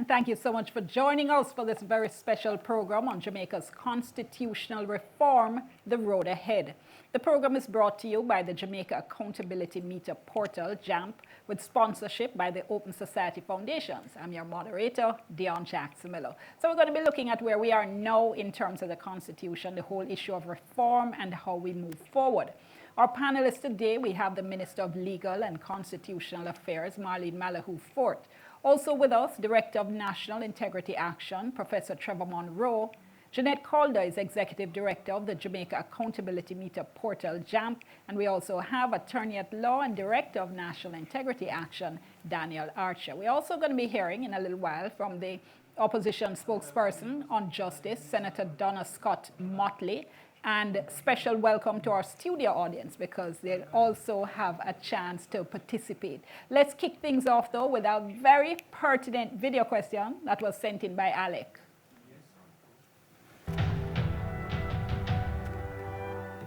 thank you so much for joining us for this very special program on Jamaica's constitutional reform, The Road Ahead. The program is brought to you by the Jamaica Accountability Meter Portal, JAMP, with sponsorship by the Open Society Foundations. I'm your moderator, Dion Jackson Miller. So we're going to be looking at where we are now in terms of the Constitution, the whole issue of reform and how we move forward. Our panelists today, we have the Minister of Legal and Constitutional Affairs, Marlene Malahoo Fort. Also with us, Director of National Integrity Action, Professor Trevor Monroe. Jeanette Calder is Executive Director of the Jamaica Accountability Meter Portal, JAMP. And we also have Attorney at Law and Director of National Integrity Action, Daniel Archer. We're also going to be hearing in a little while from the opposition spokesperson on justice, Senator Donna Scott Motley. And special welcome to our studio audience because they'll also have a chance to participate. Let's kick things off, though, with a very pertinent video question that was sent in by Alec.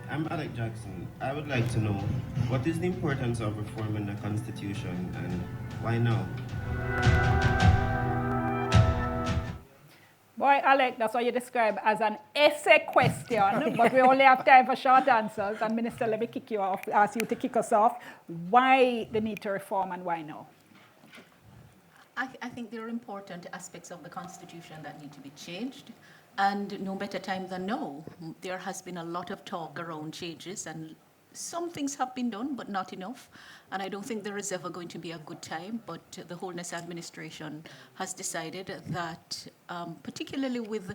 I'm Alec Jackson. I would like to know, what is the importance of reforming the Constitution and why now? Boy, Alec, that's what you describe as an essay question, but we only have time for short answers. And Minister, let me kick you off, ask you to kick us off. Why the need to reform and why now? I think there are important aspects of the Constitution that need to be changed, and no better time than now. There has been a lot of talk around changes, and some things have been done, but not enough. And I don't think there is ever going to be a good time, but the Holness administration has decided that, particularly with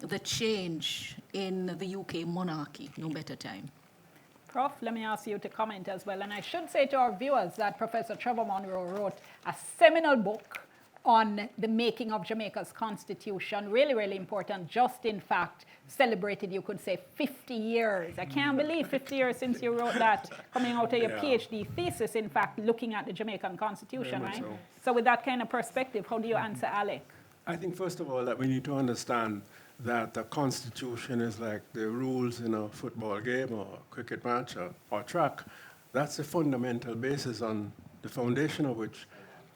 the change in the UK monarchy, no better time. Prof, let me ask you to comment as well. And I should say to our viewers that Professor Trevor Monroe wrote a seminal book on the making of Jamaica's Constitution, really, really important, just in fact celebrated, you could say, 50 years. I can't believe 50 years since you wrote that, coming out of your PhD thesis, in fact, looking at the Jamaican Constitution, right? So with that kind of perspective, how do you answer Alec? I think, first of all, that we need to understand that the Constitution is like the rules in a football game or a cricket match or track. That's the fundamental basis on the foundation of which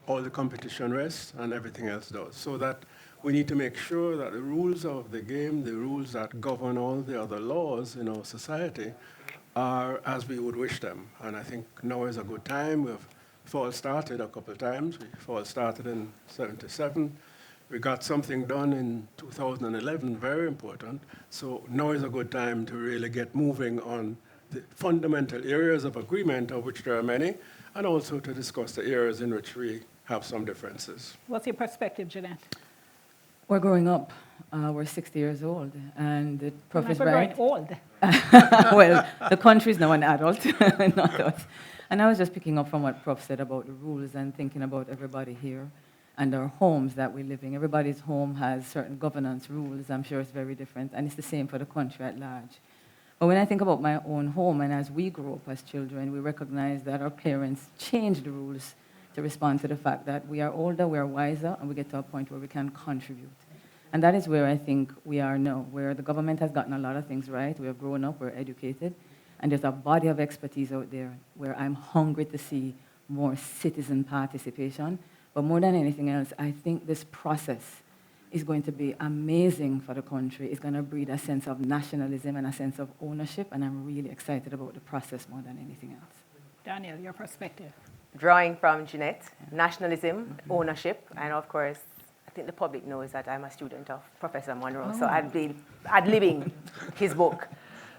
all the competition rests and everything else does. So that we need to make sure that the rules of the game, the rules that govern all the other laws in our society, are as we would wish them. And I think now is a good time. We've false started a couple of times. We false started in '77. We got something done in 2011, very important. So now is a good time to really get moving on the fundamental areas of agreement, of which there are many, and also to discuss the areas in which we have some differences. What's your perspective, Jeanette? We're growing up. We're 60 years old, and the Prof is right. We're old. Well, the country is now an adult, not us. And I was just picking up from what Prof said about the rules and thinking about everybody here and our homes that we live in. Everybody's home has certain governance rules. I'm sure it's very different, and it's the same for the country at large. But when I think about my own home, and as we grow up as children, we recognize that our parents changed the rules to respond to the fact that we are older, we are wiser, and we get to a point where we can contribute. And that is where I think we are now, where the government has gotten a lot of things right. We have grown up, we're educated, and there's a body of expertise out there where I'm hungry to see more citizen participation. But more than anything else, I think this process is going to be amazing for the country. It's going to breed a sense of nationalism and a sense of ownership, and I'm really excited about the process more than anything else. Daniel, your perspective. Drawing from Jeanette, nationalism, ownership, and of course, I think the public knows that I'm a student of Professor Monroe, so I'd be ad-libbing his book.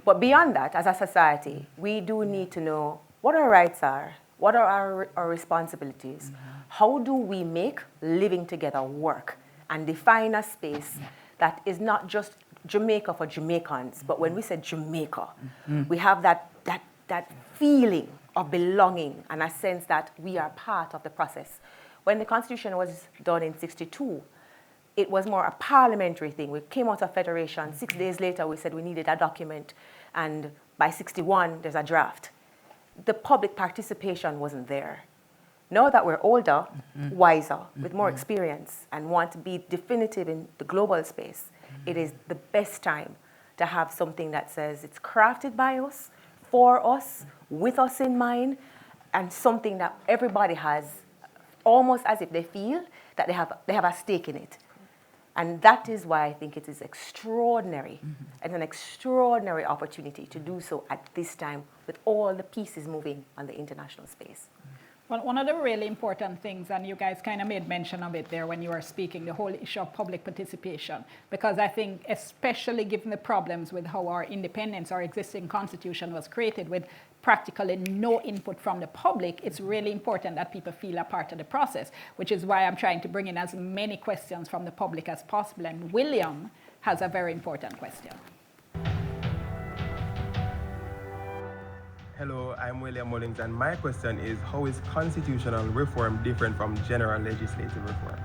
But beyond that, as a society, we do need to know what our rights are, what are our responsibilities, how do we make living together work, and define a space that is not just Jamaica for Jamaicans, but when we say Jamaica, we have that feeling of belonging and a sense that we are part of the process. When the Constitution was done in '62, it was more a parliamentary thing. We came out of Federation. 6 days later, we said we needed a document, and by '61, there's a draft. The public participation wasn't there. Now that we're older, wiser, with more experience, and want to be definitive in the global space, it is the best time to have something that says it's crafted by us, for us, with us in mind, and something that everybody has almost as if they feel that they have a stake in it. And that is why I think it is extraordinary and an extraordinary opportunity to do so at this time with all the pieces moving on the international space. Well, one of the really important things, and you guys kind of made mention of it there when you were speaking, the whole issue of public participation, because I think especially given the problems with how our independence, our existing constitution was created with practically no input from the public, it's really important that people feel a part of the process, which is why I'm trying to bring in as many questions from the public as possible. And William has a very important question. Hello, I'm William Mullins, and my question is, how is constitutional reform different from general legislative reform?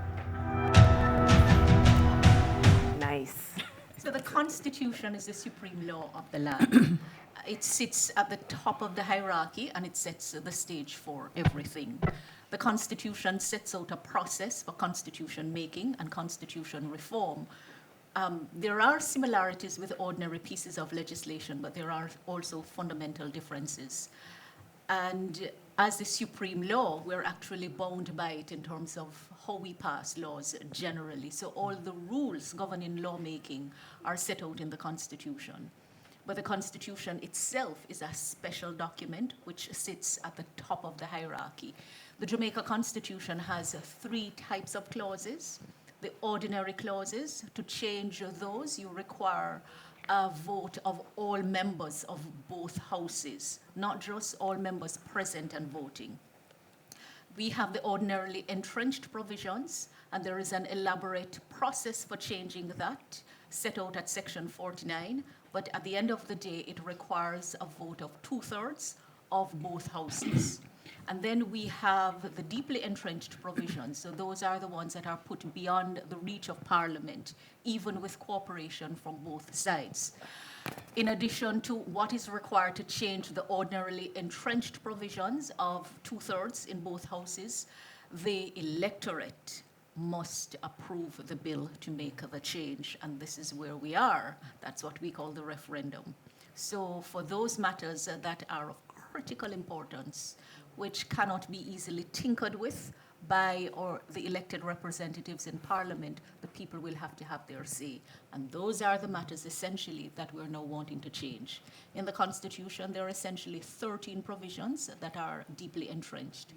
Nice. So the Constitution is the supreme law of the land. It sits at the top of the hierarchy and it sets the stage for everything. The Constitution sets out a process for constitution making and constitution reform. There are similarities with ordinary pieces of legislation, but there are also fundamental differences. And as the supreme law, we're actually bound by it in terms of how we pass laws generally. So all the rules governing lawmaking are set out in the Constitution. But the Constitution itself is a special document which sits at the top of the hierarchy. The Jamaica Constitution has 3 types of clauses. The ordinary clauses, to change those, you require a vote of all members of both houses, not just all members present and voting. We have the ordinarily entrenched provisions, and there is an elaborate process for changing that, set out at Section 49, but at the end of the day, it requires a vote of 2/3 of both houses. And then we have the deeply entrenched provisions. So those are the ones that are put beyond the reach of Parliament, even with cooperation from both sides. In addition to what is required to change the ordinarily entrenched provisions of 2/3 in both houses, the electorate must approve the bill to make the change. And this is where we are. That's what we call the referendum. So for those matters that are of critical importance, which cannot be easily tinkered with by or the elected representatives in Parliament, the people will have to have their say. And those are the matters essentially that we're now wanting to change. In the Constitution, there are essentially 13 provisions that are deeply entrenched.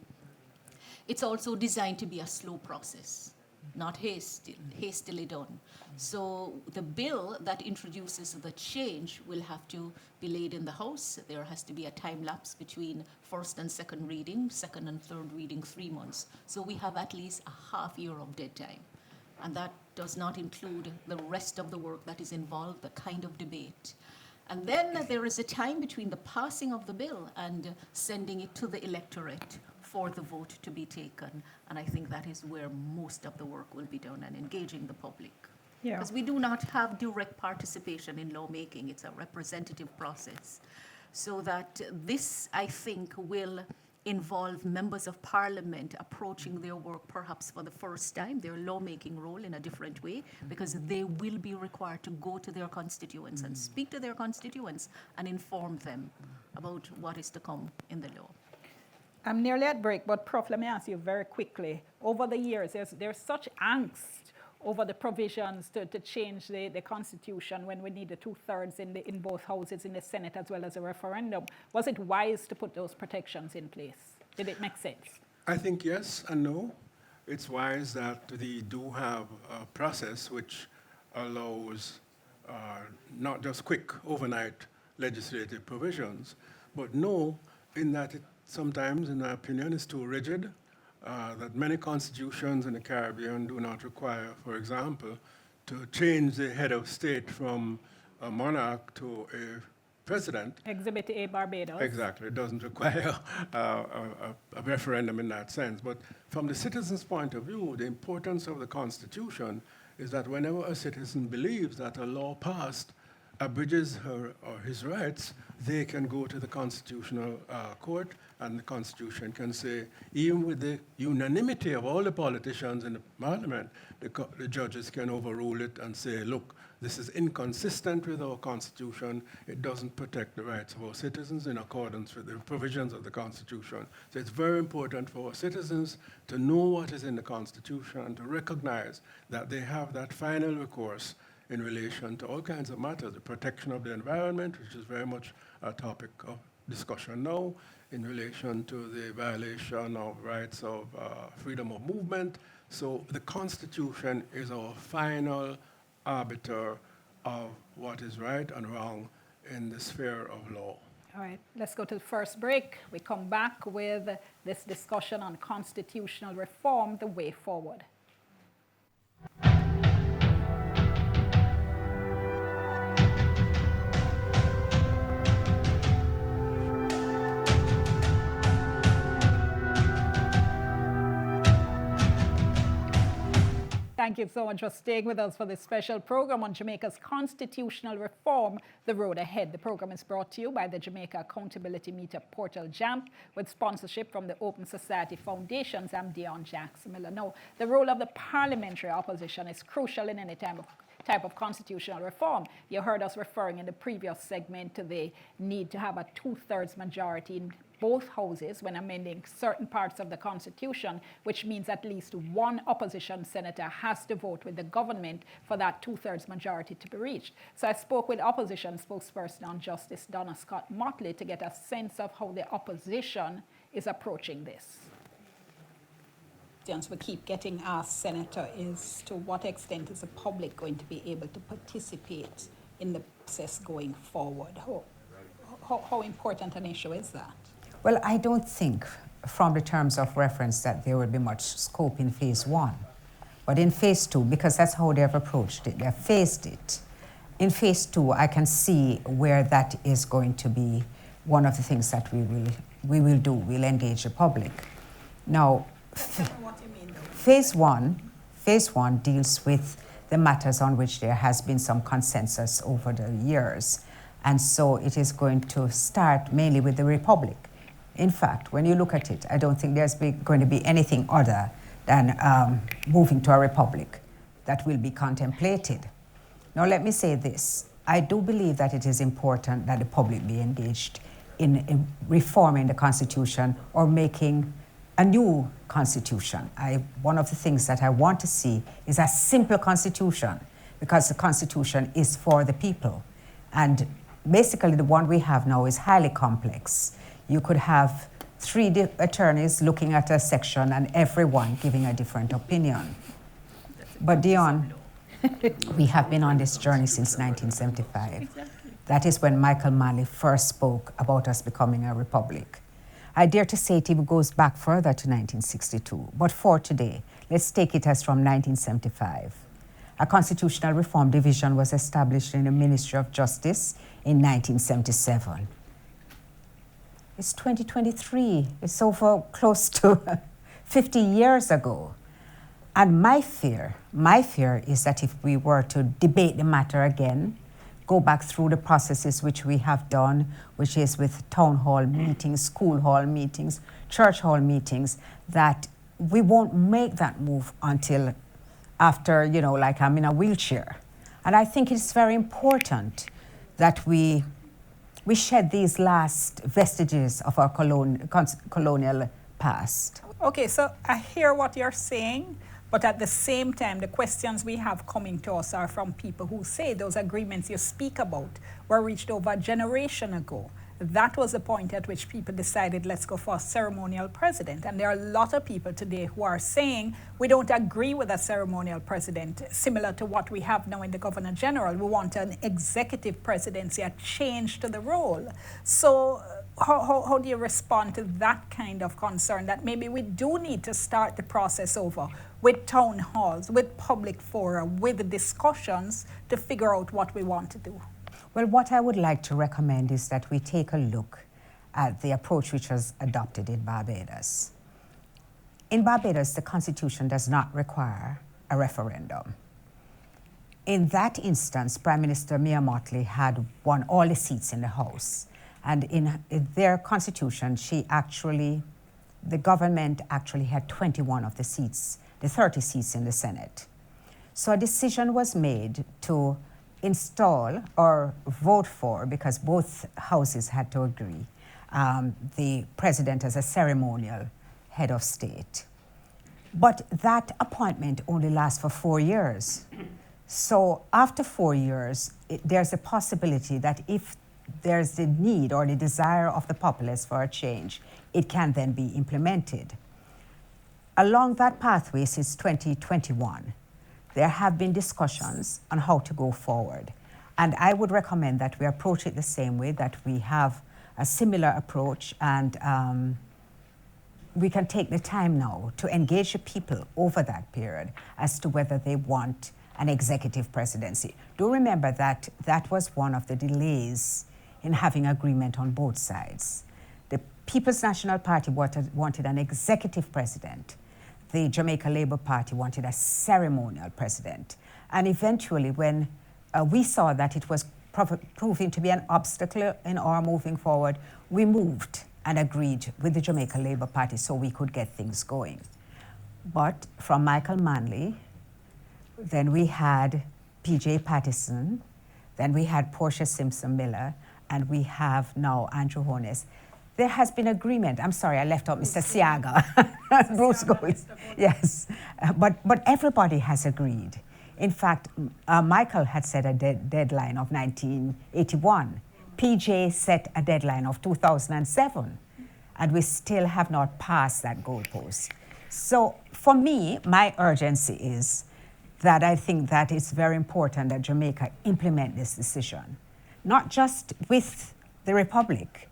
It's also designed to be a slow process, not hastily done. So the bill that introduces the change will have to be laid in the House. There has to be a time lapse between first and second reading, second and third reading, 3 months. So we have at least a half year of dead time. And that does not include the rest of the work that is involved, the kind of debate. And then there is a time between the passing of the bill and sending it to the electorate for the vote to be taken. And I think that is where most of the work will be done, and engaging the public. Yeah. Because we do not have direct participation in lawmaking. It's a representative process. So that this, I think, will involve members of Parliament approaching their work perhaps for the first time, their lawmaking role in a different way, because they will be required to go to their constituents and speak to their constituents and inform them about what is to come in the law. I'm nearly at break, but Prof, let me ask you very quickly. Over the years, there's such angst over the provisions to change the Constitution when we need the 2/3 in both houses, in the Senate, as well as a referendum. Was it wise to put those protections in place? Did it make sense? I think yes and no. It's wise that we do have a process which allows not just quick overnight legislative provisions, but no, in that it sometimes, in my opinion, is too rigid, that many constitutions in the Caribbean do not require, for example, to change the head of state from a monarch to a president. Exhibit A, Barbados. Exactly. It doesn't require a referendum in that sense. But from the citizen's point of view, the importance of the Constitution is that whenever a citizen believes that a law passed abridges her or his rights, they can go to the Constitutional Court, and the Constitution can say, even with the unanimity of all the politicians in the Parliament, the judges can overrule it and say, look, this is inconsistent with our Constitution. It doesn't protect the rights of our citizens in accordance with the provisions of the Constitution. So it's very important for our citizens to know what is in the Constitution and to recognize that they have that final recourse in relation to all kinds of matters, the protection of the environment, which is very much a topic of discussion now, in relation to the violation of rights of freedom of movement. So the Constitution is our final arbiter of what is right and wrong in the sphere of law. All right, let's go to the first break. We come back with this discussion on constitutional reform, the way forward. Thank you so much for staying with us for this special program on Jamaica's constitutional reform, The Road Ahead. The program is brought to you by the Jamaica Accountability Meter Portal, JAMP, with sponsorship from the Open Society Foundations. I'm Dion Jackson Miller. Now, the role of the parliamentary opposition is crucial in any type of constitutional reform. You heard us referring in the previous segment to the need to have a 2/3 majority in both houses when amending certain parts of the Constitution, which means at least one opposition senator has to vote with the government for that 2/3 majority to be reached. So I spoke with opposition spokesperson on Justice Donna Scott Motley to get a sense of how the opposition is approaching this. We keep getting asked, Senator, is to what extent is the public going to be able to participate in the process going forward? How important an issue is that? Well, I don't think, from the terms of reference, that there will be much scope in phase one. But in phase two, because that's how they've approached it, they've phased it. In phase two, I can see where that is going to be one of the things that we will do. We'll engage the public. Now, What do you mean, though? Phase one deals with the matters on which there has been some consensus over the years. And so it is going to start mainly with the Republic. In fact, when you look at it, I don't think there's going to be anything other than moving to a republic that will be contemplated. Now, let me say this. I do believe that it is important that the public be engaged in reforming the Constitution or making a new Constitution. One of the things that I want to see is a simple Constitution, because the Constitution is for the people. And basically, the one we have now is highly complex. You could have 3 attorneys looking at a section and everyone giving a different opinion. But Dion, we have been on this journey since 1975. That is when Michael Manley first spoke about us becoming a republic. I dare to say it even goes back further to 1962. But for today, let's take it as from 1975. A constitutional reform division was established in the Ministry of Justice in 1977. It's 2023. It's over close to 50 years ago. And my fear is that if we were to debate the matter again, go back through the processes which we have done, which is with town hall meetings, school hall meetings, church hall meetings, that we won't make that move until after, like I'm in a wheelchair. And I think it's very important that we shed these last vestiges of our colonial past. Okay, so I hear what you're saying, but at the same time, the questions we have coming to us are from people who say those agreements you speak about were reached over a generation ago. That was the point at which people decided, let's go for a ceremonial president. And there are a lot of people today who are saying, we don't agree with a ceremonial president, similar to what we have now in the Governor General. We want an executive presidency, a change to the role. So how do you respond to that kind of concern, that maybe we do need to start the process over with town halls, with public fora, with discussions to figure out what we want to do? Well, what I would like to recommend is that we take a look at the approach which was adopted in Barbados. In Barbados, the Constitution does not require a referendum. In that instance, Prime Minister Mia Motley had won all the seats in the House. And in their Constitution, the government actually had 21 of the seats, the 30 seats in the Senate. So a decision was made to install or vote for, because both houses had to agree, the president as a ceremonial head of state. But that appointment only lasts for 4 years. So after 4 years, there's a possibility that if there's the need or the desire of the populace for a change, it can then be implemented. Along that pathway since 2021, there have been discussions on how to go forward. And I would recommend that we approach it the same way, that we have a similar approach, and we can take the time now to engage the people over that period as to whether they want an executive presidency. Do remember that that was one of the delays in having agreement on both sides. The People's National Party wanted an executive president. The Jamaica Labour Party wanted a ceremonial president. And eventually, when we saw that it was proving to be an obstacle in our moving forward, we moved and agreed with the Jamaica Labour Party so we could get things going. But from Michael Manley, then we had P.J. Pattison, then we had Portia Simpson Miller, and we have now Andrew Holness. There has been agreement. I'm sorry, I left out Mr. Siaga. Bruce Gold. Yes, but everybody has agreed. In fact, Michael had set a deadline of 1981. PJ set a deadline of 2007, and we still have not passed that goalpost. So for me, my urgency is that I think that it's very important that Jamaica implement this decision, not just with the Republic,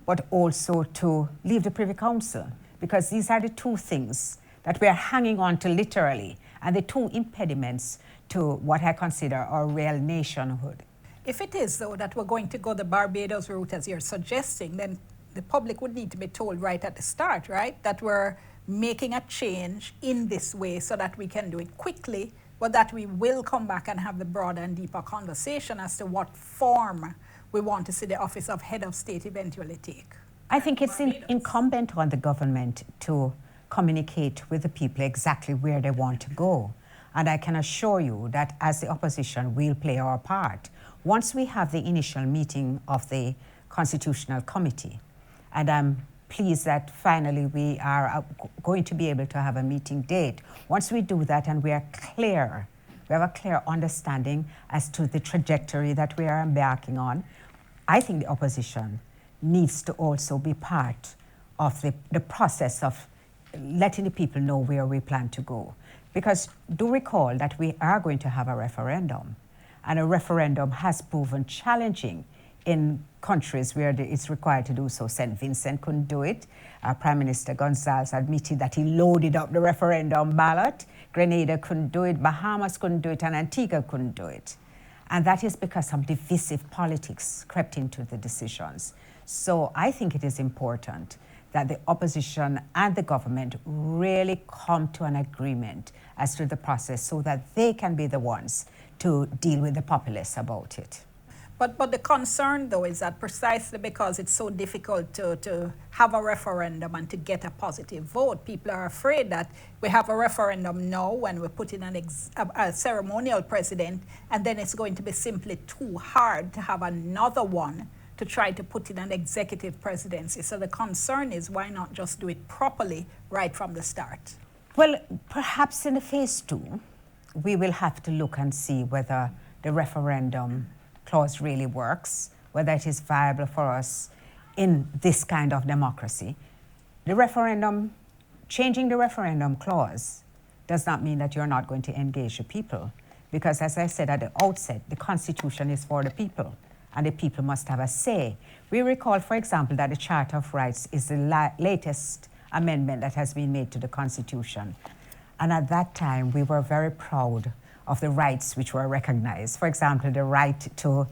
but also to leave the Privy Council, because these are the two things that we are hanging on to literally, and the two impediments to what I consider our real nationhood. If it is, though, that we're going to go the Barbados route, as you're suggesting, then the public would need to be told right at the start, right, that we're making a change in this way so that we can do it quickly, but that we will come back and have the broader and deeper conversation as to what form we want to see the office of head of state eventually take. I think it's incumbent on the government to communicate with the people exactly where they want to go. And I can assure you that as the opposition, we'll play our part. Once we have the initial meeting of the Constitutional Committee, and I'm pleased that finally we are going to be able to have a meeting date. Once we do that and we are clear, we have a clear understanding as to the trajectory that we are embarking on, I think the opposition needs to also be part of the process of letting the people know where we plan to go. Because do recall that we are going to have a referendum, and a referendum has proven challenging in countries where it's required to do so. St. Vincent couldn't do it. Prime Minister Gonzalez admitted that he loaded up the referendum ballot. Grenada couldn't do it, Bahamas couldn't do it, and Antigua couldn't do it. And that is because some divisive politics crept into the decisions. So I think it is important that the opposition and the government really come to an agreement as to the process so that they can be the ones to deal with the populace about it. But the concern, though, is that precisely because it's so difficult to have a referendum and to get a positive vote, people are afraid that we have a referendum now when we put in a ceremonial president, and then it's going to be simply too hard to have another one to try to put in an executive presidency. So the concern is, why not just do it properly right from the start? Well, perhaps in the phase 2, we will have to look and see whether the referendum clause really works, whether it is viable for us in this kind of democracy. The referendum, changing the referendum clause does not mean that you're not going to engage the people, because as I said at the outset, the Constitution is for the people, and the people must have a say. We recall, for example, that the Charter of Rights is the latest amendment that has been made to the Constitution. And at that time, we were very proud of the rights which were recognized. For example, the right to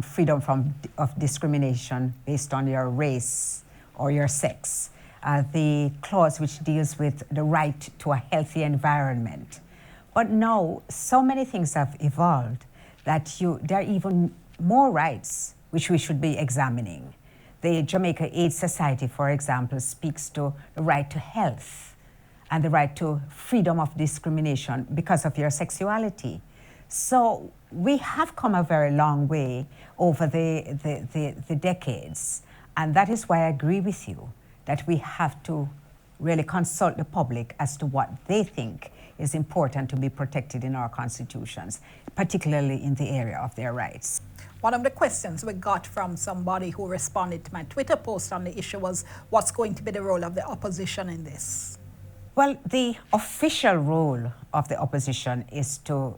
freedom of discrimination based on your race or your sex. The clause which deals with the right to a healthy environment. But now, so many things have evolved that there are even more rights which we should be examining. The Jamaica AIDS Society, for example, speaks to the right to health and the right to freedom of discrimination because of your sexuality. So we have come a very long way over the decades. And that is why I agree with you that we have to really consult the public as to what they think is important to be protected in our constitutions, particularly in the area of their rights. One of the questions we got from somebody who responded to my Twitter post on the issue was, what's going to be the role of the opposition in this? Well, the official role of the opposition is to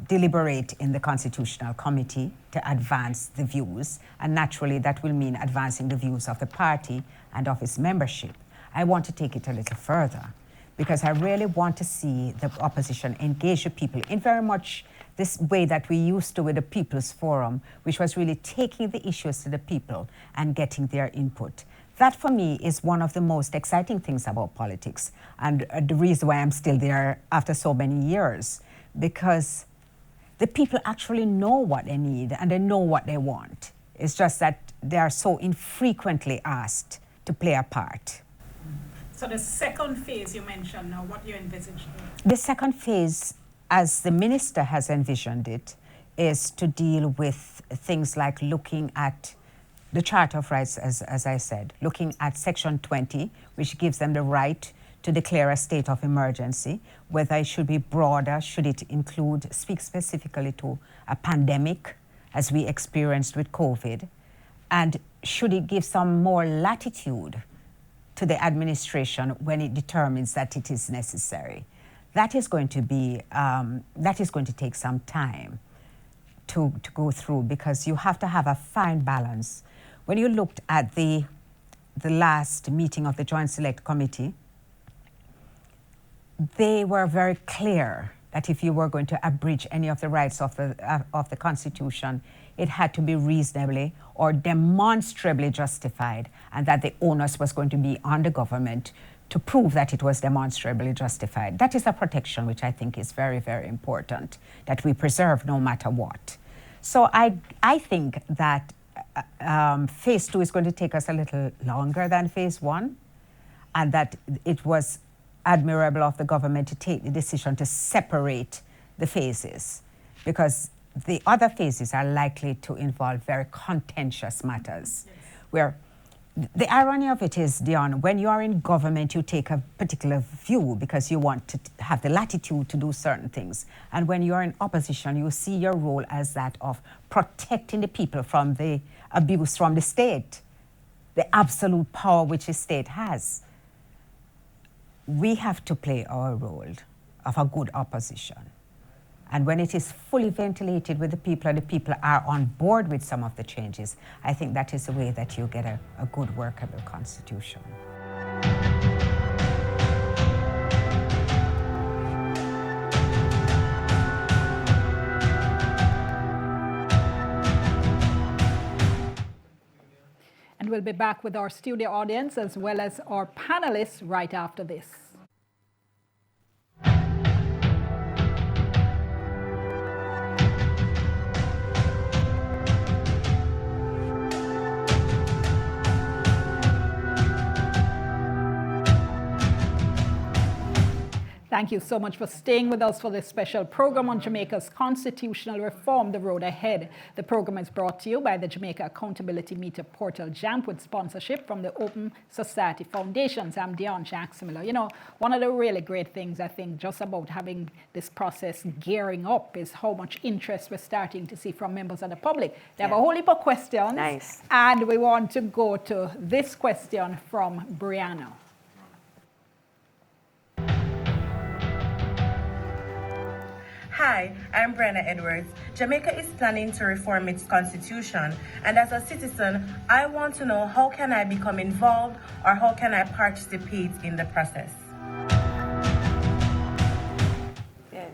deliberate in the Constitutional Committee to advance the views, and naturally that will mean advancing the views of the party and of its membership. I want to take it a little further because I really want to see the opposition engage the people in very much this way that we used to with the People's Forum, which was really taking the issues to the people and getting their input. That, for me, is one of the most exciting things about politics, and the reason why I'm still there after so many years, because the people actually know what they need and they know what they want. It's just that they are so infrequently asked to play a part. So the second phase you mentioned now, what you envisage? The second phase, as the minister has envisioned it, is to deal with things like looking at the Charter of Rights, as I said, looking at Section 20, which gives them the right to declare a state of emergency, whether it should be broader, should it include, speak specifically to a pandemic, as we experienced with COVID, and should it give some more latitude to the administration when it determines that it is necessary. That is going to be, that is going to take some time to go through, because you have to have a fine balance. When you looked at the last meeting of the Joint Select Committee, they were very clear that if you were going to abridge any of the rights of the Constitution, it had to be reasonably or demonstrably justified, and that the onus was going to be on the government to prove that it was demonstrably justified. That is a protection which I think is very, very important, that we preserve no matter what. So I think that phase 2 is going to take us a little longer than phase 1, and that it was admirable of the government to take the decision to separate the phases, because the other phases are likely to involve very contentious matters. Yes. Where the irony of it is, Dion, when you are in government, you take a particular view because you want to have the latitude to do certain things. And when you are in opposition, you see your role as that of protecting the people from the abuse from the state, the absolute power which the state has. We have to play our role of a good opposition. And when it is fully ventilated with the people and the people are on board with some of the changes, I think that is the way that you get a good workable constitution. And we'll be back with our studio audience as well as our panelists right after this. Thank you so much for staying with us for this special program on Jamaica's constitutional reform, The Road Ahead. The program is brought to you by the Jamaica Accountability Meter Portal, JAMP, with sponsorship from the Open Society Foundations. I'm Dion Jackson-Miller. You know, one of the really great things, I think, just about having this process gearing up is how much interest we're starting to see from members of the public. They have a whole heap of questions. Nice. And we want to go to this question from Brianna. Hi, I'm Brenna Edwards. Jamaica is planning to reform its constitution, and as a citizen, I want to know, how can I become involved or how can I participate in the process? Yeah,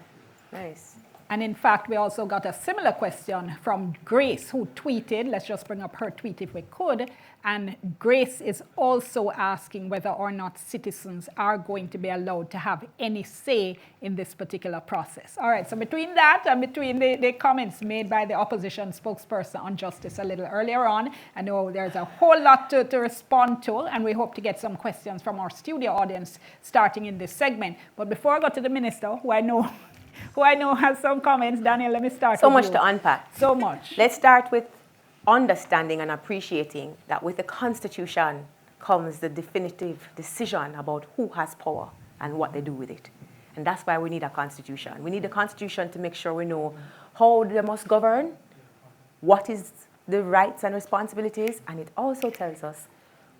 nice. And in fact, we also got a similar question from Grace, who tweeted. Let's just bring up her tweet if we could. And Grace is also asking whether or not citizens are going to be allowed to have any say in this particular process. All right, so between that and between the comments made by the opposition spokesperson on justice a little earlier on, I know there's a whole lot to respond to, and we hope to get some questions from our studio audience starting in this segment. But before I go to the minister, who I know who I know has some comments. Daniel, let me start So with much you. to unpack. So much. Let's start with understanding and appreciating that with the Constitution comes the definitive decision about who has power and what they do with it. And that's why we need a Constitution. We need a Constitution to make sure we know how they must govern, what is the rights and responsibilities, and it also tells us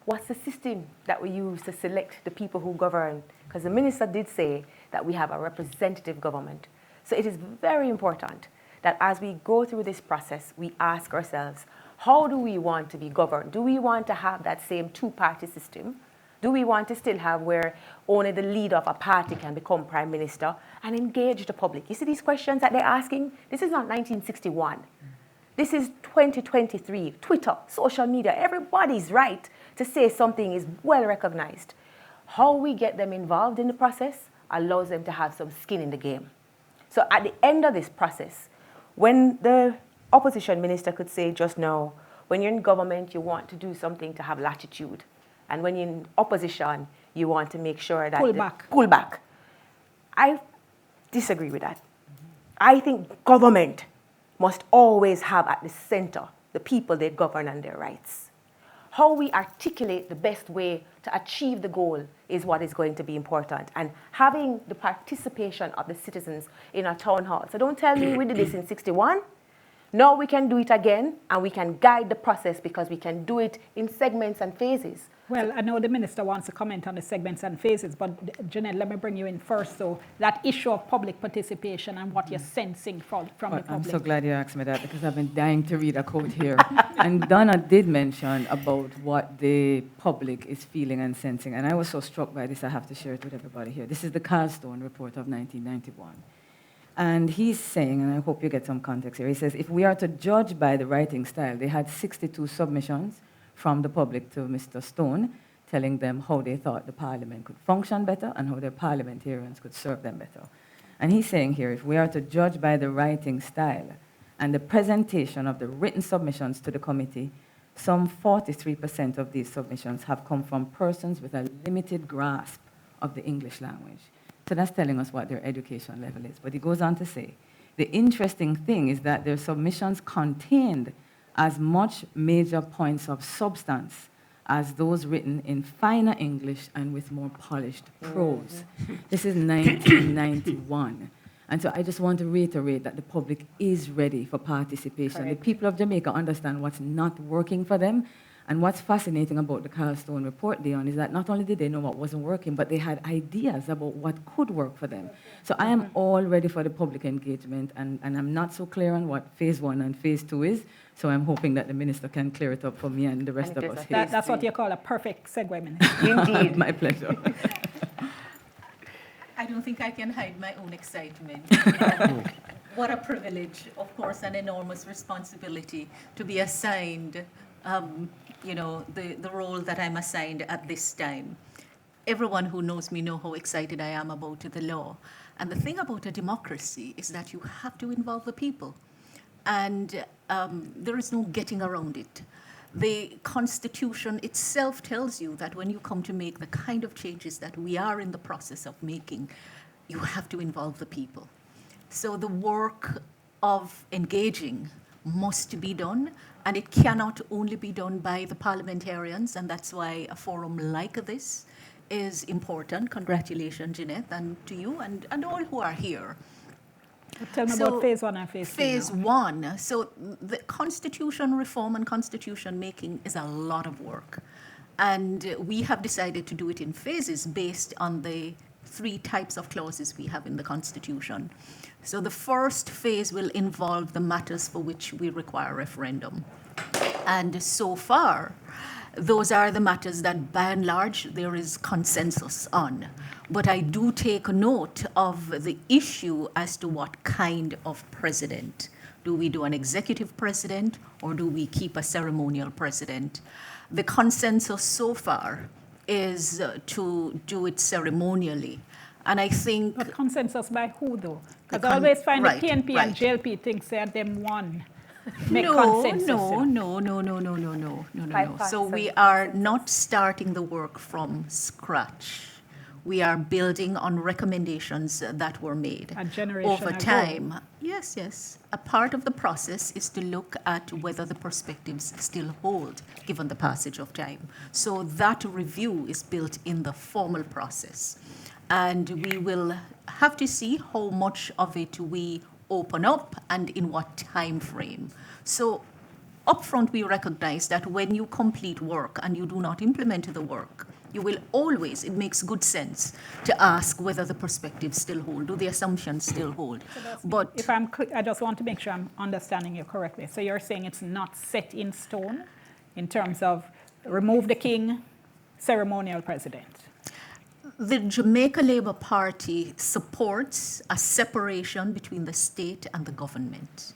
what's the system that we use to select the people who govern. Because the minister did say that we have a representative government. So it is very important that as we go through this process, we ask ourselves, how do we want to be governed? Do we want to have that same two-party system? Do we want to still have where only the leader of a party can become prime minister and engage the public? You see these questions that they're asking? This is not 1961. This is 2023. Twitter, social media, everybody's right to say something is well recognized. How we get them involved in the process allows them to have some skin in the game. So at the end of this process, when the opposition minister could say just now, when you're in government, you want to do something to have latitude. And when you're in opposition, you want to make sure that... Pull back. I disagree with that. I think government must always have at the center the people they govern and their rights. How we articulate the best way to achieve the goal is what is going to be important. And having the participation of the citizens in a town hall. So don't tell me we did this in 61. Now we can do it again, and we can guide the process because we can do it in segments and phases. Well, I know the minister wants to comment on the segments and phases, but Jeanette, let me bring you in first. So that issue of public participation and what you're sensing from the public. I'm so glad you asked me that because I've been dying to read a quote here. And Donna did mention about what the public is feeling and sensing. And I was so struck by this, I have to share it with everybody here. This is the Carlstone report of 1991. And he's saying, and I hope you get some context here, he says, if we are to judge by the writing style, they had 62 submissions from the public to Mr. Stone, telling them how they thought the parliament could function better and how their parliamentarians could serve them better. And he's saying here, if we are to judge by the writing style and the presentation of the written submissions to the committee, some 43% of these submissions have come from persons with a limited grasp of the English language. So that's telling us what their education level is. But he goes on to say, the interesting thing is that their submissions contained as much major points of substance as those written in finer English and with more polished prose. This is 1991. And so I just want to reiterate that the public is ready for participation. Correct. The people of Jamaica understand what's not working for them. And what's fascinating about the Carlstone report, Dion, is that not only did they know what wasn't working, but they had ideas about what could work for them. So I am all ready for the public engagement, and I'm not so clear on what phase 1 and phase 2 is, so I'm hoping that the minister can clear it up for me and the rest of us here. That's what you call a perfect segue, Minister. Indeed. My pleasure. I don't think I can hide my own excitement. What a privilege, of course, an enormous responsibility to be assigned the role that I'm assigned at this time. Everyone who knows me know how excited I am about the law. And the thing about a democracy is that you have to involve the people. And there is no getting around it. The Constitution itself tells you that when you come to make the kind of changes that we are in the process of making, you have to involve the people. So the work of engaging must be done, and it cannot only be done by the parliamentarians, and that's why a forum like this is important. Congratulations, Jeanette, and to you and all who are here. Tell me about phase 1 and phase 2. Phase 1. So the constitution reform and constitution making is a lot of work. And we have decided to do it in phases based on the 3 types of clauses we have in the Constitution. So the first phase will involve the matters for which we require referendum. And so far, those are the matters that by and large there is consensus on. But I do take note of the issue as to what kind of president. Do we do an executive president or do we keep a ceremonial president? The consensus so far is to do it ceremonially. And I think... But consensus by who, though? Because I always find the PNP and right. JLP think they're them one. Make consensus. No. So we are not starting the work from scratch. We are building on recommendations that were made A generation over ago. time. Yes, yes. A part of the process is to look at whether the perspectives still hold given the passage of time. So that review is built in the formal process. And we will have to see how much of it we open up and in what time frame. So upfront, we recognize that when you complete work and you do not implement the work, you will always, it makes good sense to ask whether the perspectives still hold, do the assumptions still hold. But If I just want to make sure I'm understanding you correctly. So you're saying it's not set in stone in terms of remove the king, ceremonial president. the Jamaica Labour Party supports a separation between the state and the government.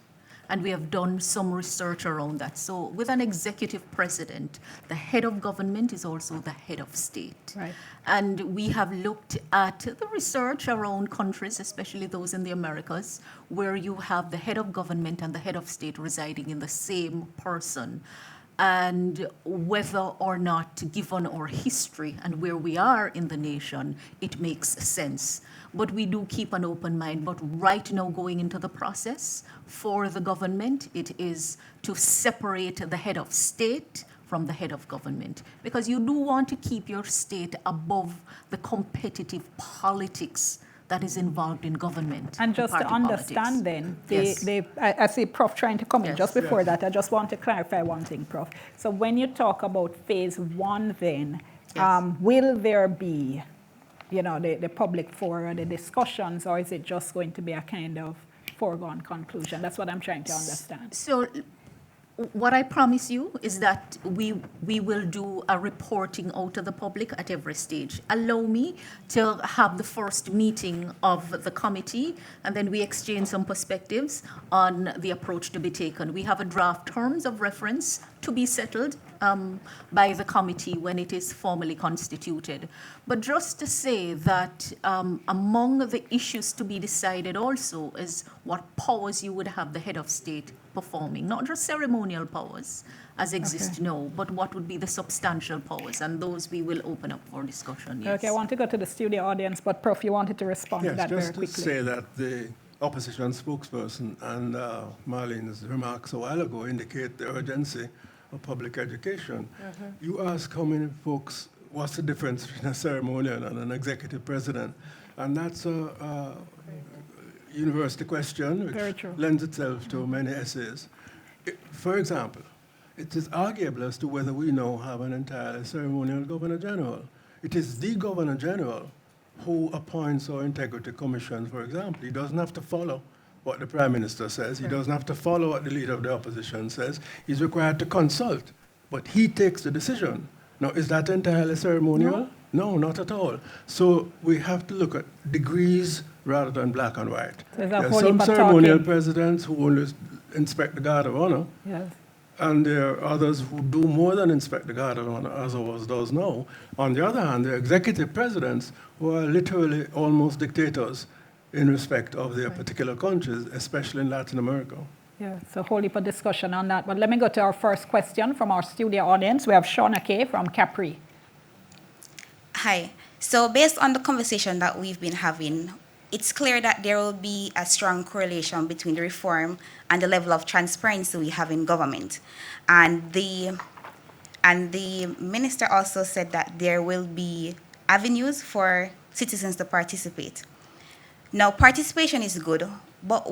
And we have done some research around that. So with an executive president, the head of government is also the head of state. Right. And we have looked at the research around countries, especially those in the Americas, where you have the head of government and the head of state residing in the same person. And whether or not, given our history and where we are in the nation, it makes sense. But we do keep an open mind. But right now, going into the process for the government, it is to separate the head of state from the head of government. Because you do want to keep your state above the competitive politics that is involved in government. And just to party understand politics. then, I see Prof trying to come in. Yes. Just before that, I just want to clarify one thing, Prof. So when you talk about phase one then, Yes. will there be, you know, the public forum, the discussions, or is it just going to be a kind of foregone conclusion? That's what I'm trying to understand. So what I promise you is that we will do a reporting out to the public at every stage. Allow me to have the first meeting of the committee, and then we exchange some perspectives on the approach to be taken. We have a draft terms of reference to be settled by the committee when it is formally constituted. But just to say that among the issues to be decided also is what powers you would have the head of state performing, not just ceremonial powers as exist now, but what would be the substantial powers, and those we will open up for discussion, yes. Okay, I want to go to the studio audience, but Prof, you wanted to respond to Yes, that very just to quickly. say that the opposition spokesperson and Marlene's remarks a while ago indicate the urgency of public education. You ask how many folks, what's the difference between a ceremonial and an executive president? And that's a university question, Very which true. lends itself to many essays. For example, it is arguable as to whether we now have an entirely ceremonial Governor General. It is the Governor General who appoints our integrity commission, for example. He doesn't have to follow what the Prime Minister says. He doesn't have to follow what the Leader of the Opposition says. He's required to consult, but he takes the decision. Now, is that entirely ceremonial? No, not at all. So we have to look at degrees rather than black and white. So there's a There are whole some heap of ceremonial talking. presidents who only inspect the Guard of Honor, Yes. and there are others who do more than inspect the Guard of Honor, as ours does now. On the other hand, there are executive presidents who are literally almost dictators in respect of their particular countries, especially in Latin America. Yeah, so whole heap of discussion on that. But let me go to our first question from our studio audience. We have Shauna Kay from Capri. Hi. So based on the conversation that we've been having, it's clear that there will be a strong correlation between the reform and the level of transparency we have in government. And the minister also said that there will be avenues for citizens to participate. Now, participation is good, but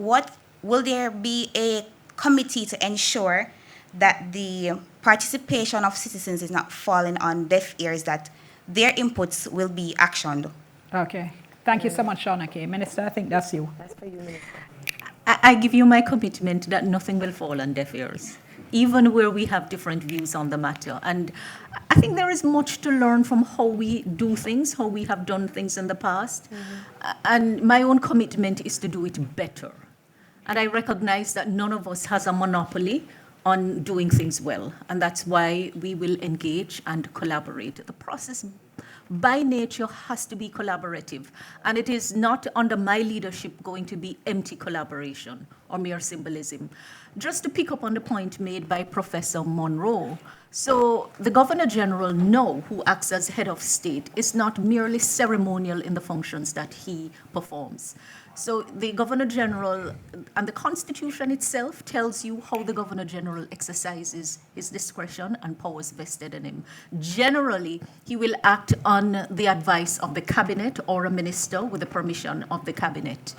will there be a committee to ensure that the participation of citizens is not falling on deaf ears, that their inputs will be actioned? Okay. Thank you so much, Shauna Kay. Minister, I think that's you. That's for you, Minister. I give you my commitment that nothing will fall on deaf ears, even where we have different views on the matter. And I think there is much to learn from how we do things, how we have done things in the past. And my own commitment is to do it better. And I recognize that none of us has a monopoly on doing things well. And that's why we will engage and collaborate. The process by nature has to be collaborative. And it is not under my leadership going to be empty collaboration. or mere symbolism. Just to pick up on the point made by Professor Monroe, so the Governor General, no, who acts as head of state, is not merely ceremonial in the functions that he performs. So the Governor General and the Constitution itself tells you how the Governor General exercises his discretion and powers vested in him. Generally, he will act on the advice of the Cabinet or a minister with the permission of the Cabinet,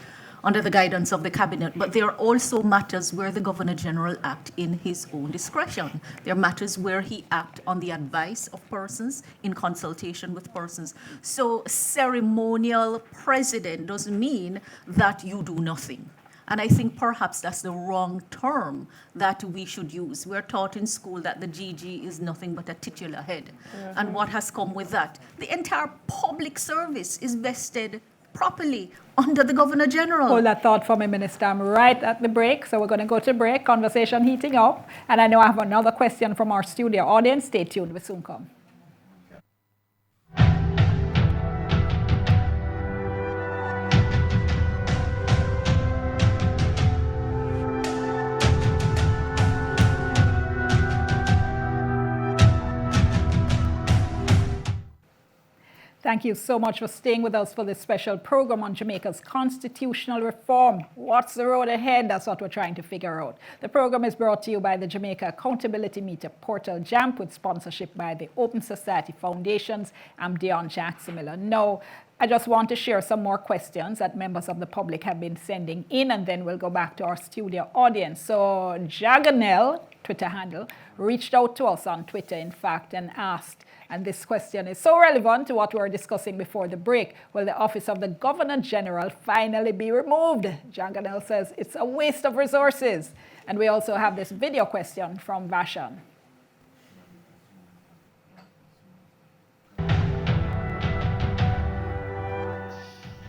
under the guidance of the Cabinet. But there are also matters where the Governor General acts in his own discretion. There are matters where he acts on the advice of persons, in consultation with persons. So ceremonial president doesn't mean that you do nothing. And I think perhaps that's the wrong term that we should use. We're taught in school that the GG is nothing but a titular head. And what has come with that? The entire public service is vested properly under the Governor General. Hold that thought for me, Minister. I'm right at the break, so we're going to go to break. Conversation heating up. And I know I have another question from our studio audience. Stay tuned. We soon come. Thank you so much for staying with us for this special program on Jamaica's constitutional reform. What's the road ahead? That's what we're trying to figure out. The program is brought to you by the Jamaica Accountability Meter Portal JAMP with sponsorship by the Open Society Foundations. I'm Dion Jackson Miller. Now, I just want to share some more questions that members of the public have been sending in, and then we'll go back to our studio audience. So Jaganel, Twitter handle, reached out to us on Twitter, in fact, and asked, and this question is so relevant to what we were discussing before the break, will the office of the Governor General finally be removed? Jaganel says it's a waste of resources. And we also have this video question from Vashan.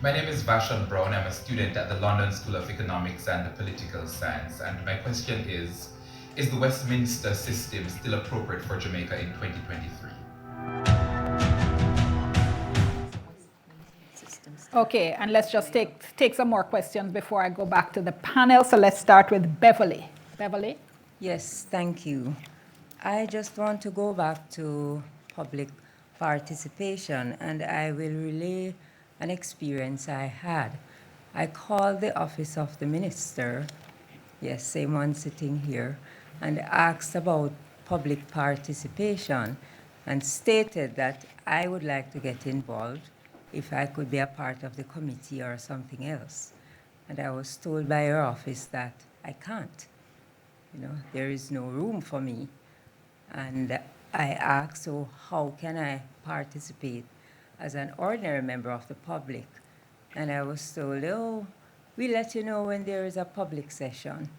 My name is Vashan Brown. I'm a student at the London School of Economics and Political Science. And my question is the Westminster system still appropriate for Jamaica in 2023? Okay, and let's just take some more questions before I go back to the panel. So let's start with Beverly. Beverly? Yes, thank you. I just want to go back to public participation, and I will relay an experience I had. I called the office of the minister, yes, same one sitting here, and asked about public participation and stated that I would like to get involved if I could be a part of the committee or something else. And I was told by her office that I can't. You know, there is no room for me. And I asked, so how can I participate as an ordinary member of the public? And I was told, oh, we'll let you know when there is a public session.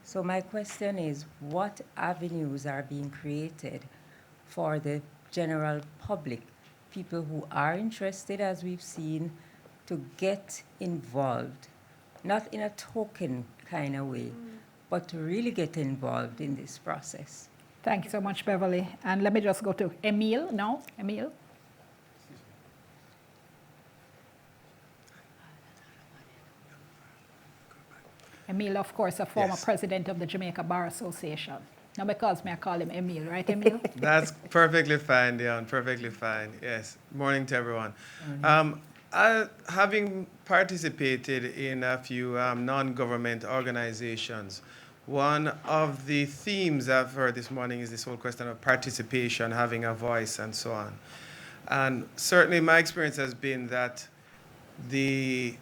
So my question is, what avenues are being created for the general public, people who are interested, as we've seen, to get involved, not in a token kind of way, but to really get involved in this process? Thank you so much, Beverly. And let me just go to Emile now. Emile? Emile, of course, a former president of the Jamaica Bar Association. Now, because may I call him Emile, right, Emile? That's perfectly fine, Dion, perfectly fine. Yes. Morning to everyone. Having participated in a few non-government organizations, one of the themes I've heard this morning is this whole question of participation, having a voice, and so on. And certainly my experience has been that the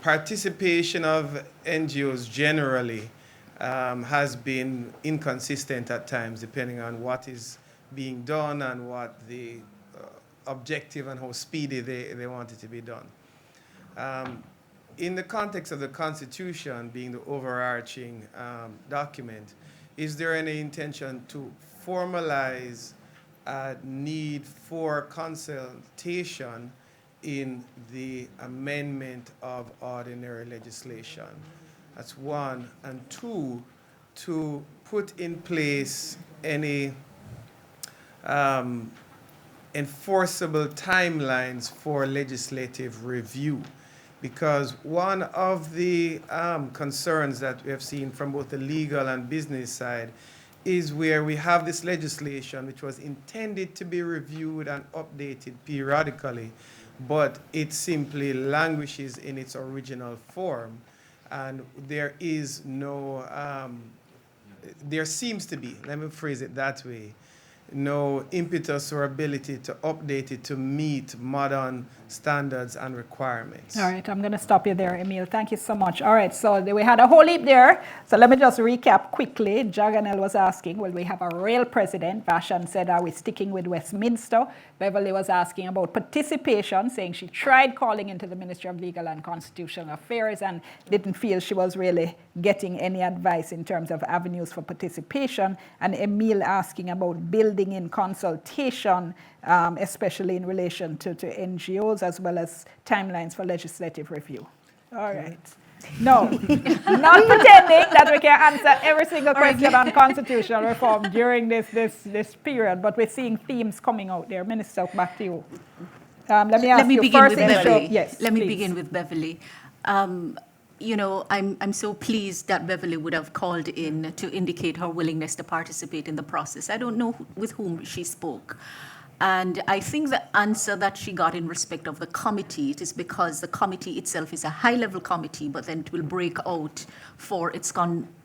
participation of NGOs generally has been inconsistent at times, depending on what is being done and what the objective and how speedy they want it to be done. In the context of the Constitution being the overarching document, is there any intention to formalize a need for consultation in the amendment of ordinary legislation? That's one. And two, to put in place any enforceable timelines for legislative review. because one of the concerns that we have seen from both the legal and business side is where we have this legislation which was intended to be reviewed and updated periodically, but it simply languishes in its original form, and there is no, there seems to be, let me phrase it that way, no impetus or ability to update it to meet modern standards and requirements. All right, I'm going to stop you there, Emil. Thank you so much. All right, so we had a whole heap there. So let me just recap quickly. Jaganel was asking, will we have a real president? Vashan said, are we sticking with Westminster? Beverly was asking about participation, saying she tried calling into the Ministry of Legal and Constitutional Affairs and didn't feel she was really getting any advice in terms of avenues for participation. And Emil asking about building in consultation, especially in relation to NGOs, as well as timelines for legislative review. All right. No, not pretending that we can answer every single question on constitutional reform during this period, but we're seeing themes coming out there. Minister, back to you. Let me begin with Beverly. Yes, let me begin with Beverly. You know, I'm so pleased that Beverly would have called in to indicate her willingness to participate in the process. I don't know with whom she spoke. And I think the answer that she got in respect of the committee, it is because the committee itself is a high-level committee, but then it will break out for its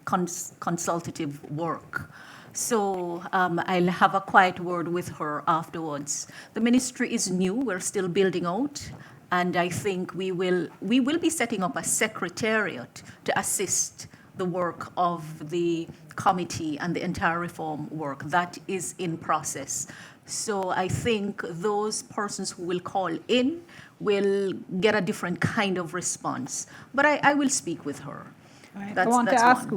consultative work. So I'll have a quiet word with her afterwards. The ministry is new, we're still building out, and I think we will be setting up a secretariat to assist the work of the committee and the entire reform work. That is in process. So I think those persons who will call in will get a different kind of response. But I will speak with her. Right. I want to ask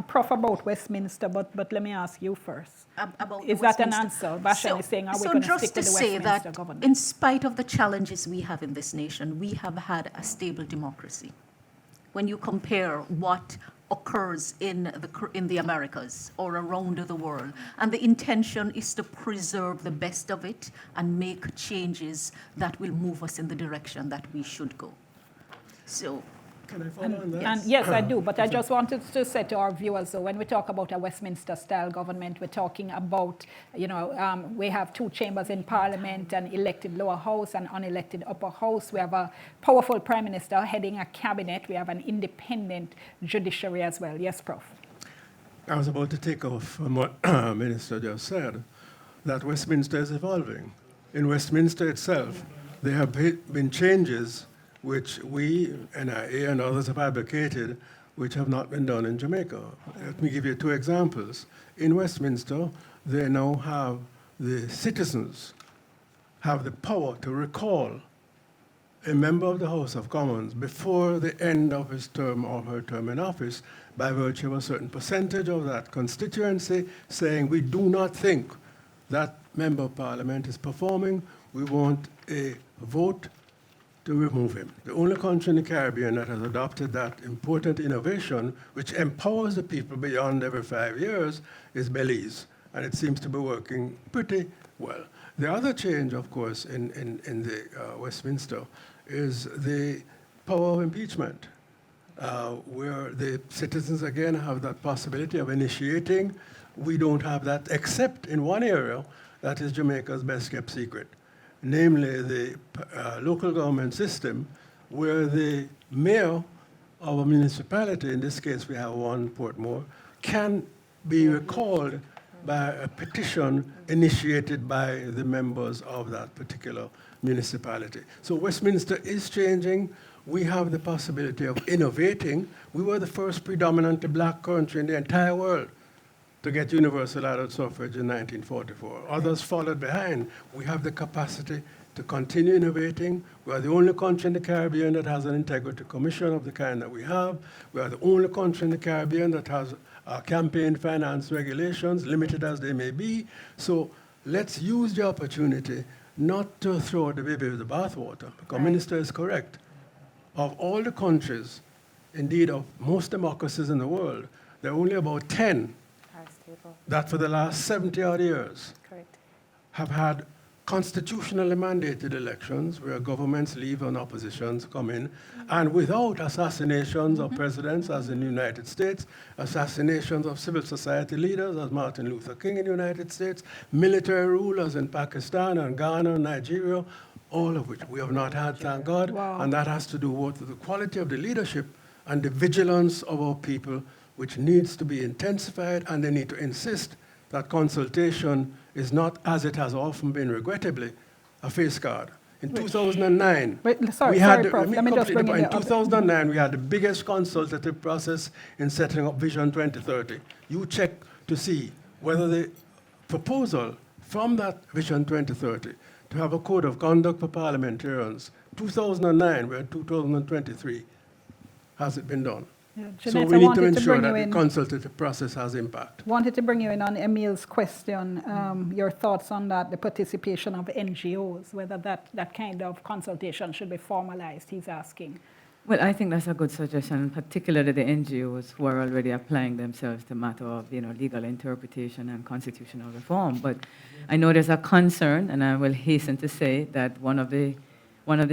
Prof about Westminster, but let me ask you first. Is that an answer? Vashan is saying, are we going to stick with the Westminster government? In spite of the challenges we have in this nation, we have had a stable democracy. When you compare what occurs in the Americas or around the world. And the intention is to preserve the best of it and make changes that will move us in the direction that we should go. So, can I follow on that? And yes, I do, but I just wanted to say to our viewers, so when we talk about a Westminster-style government, we're talking about, you know, we have two chambers in Parliament, an elected lower house and unelected upper house. We have a powerful Prime Minister heading a cabinet. We have an independent judiciary as well. Yes, Prof. I was about to take off from what Minister just said, that Westminster is evolving. In Westminster itself, there have been changes which we, NIA and others have advocated, which have not been done in Jamaica. Let me give you two examples. In Westminster, they now have the citizens have the power to recall a member of the House of Commons before the end of his term or her term in office by virtue of a certain percentage of that constituency saying we do not think that member of parliament is performing, we want a vote to remove him. The only country in the Caribbean that has adopted that important innovation, which empowers the people beyond every 5 years, is Belize. And it seems to be working pretty well. The other change, of course, in the Westminster is the power of impeachment, where the citizens, again, have that possibility of initiating. We don't have that except in one area that is Jamaica's best-kept secret, namely the local government system, where the mayor of a municipality, in this case we have one, Portmore, can be recalled by a petition initiated by the members of that particular municipality. So Westminster is changing. We have the possibility of innovating. We were the first predominantly black country in the entire world to get universal adult suffrage in 1944. Others followed behind. We have the capacity to continue innovating. We are the only country in the Caribbean that has an integrity commission of the kind that we have. We are the only country in the Caribbean that has campaign finance regulations, limited as they may be. So let's use the opportunity not to throw the baby with the bathwater, because right. Minister is correct. Of all the countries, indeed of most democracies in the world, there are only about 10 that for the last 70-odd years have had constitutionally mandated elections where governments leave and oppositions come in, and without assassinations of presidents as in the United States, assassinations of civil society leaders as Martin Luther King in the United States, military rulers in Pakistan and Ghana and Nigeria, all of which we have not had, thank God. Wow. And that has to do with the quality of the leadership and the vigilance of our people, which needs to be intensified, and they need to insist that consultation is not, as it has often been regrettably, a face card. In 2009, sorry, we had, Prof. let me complete the point. In 2009, we had the biggest consultative process in setting up Vision 2030. You check to see whether the proposal from that Vision 2030 to have a code of conduct for parliamentarians, 2009, we're in 2023, has it been done? Yeah, So Jeanette, we I need to wanted ensure bring that you the in. consultative process has impact. Wanted to bring you in on Emil's question, your thoughts on that, the participation of NGOs, whether that kind of consultation should be formalized, he's asking. Well, I think that's a good suggestion, particularly the NGOs who are already applying themselves to matter of, legal interpretation and constitutional reform. But I know there's a concern, and I will hasten to say that one of the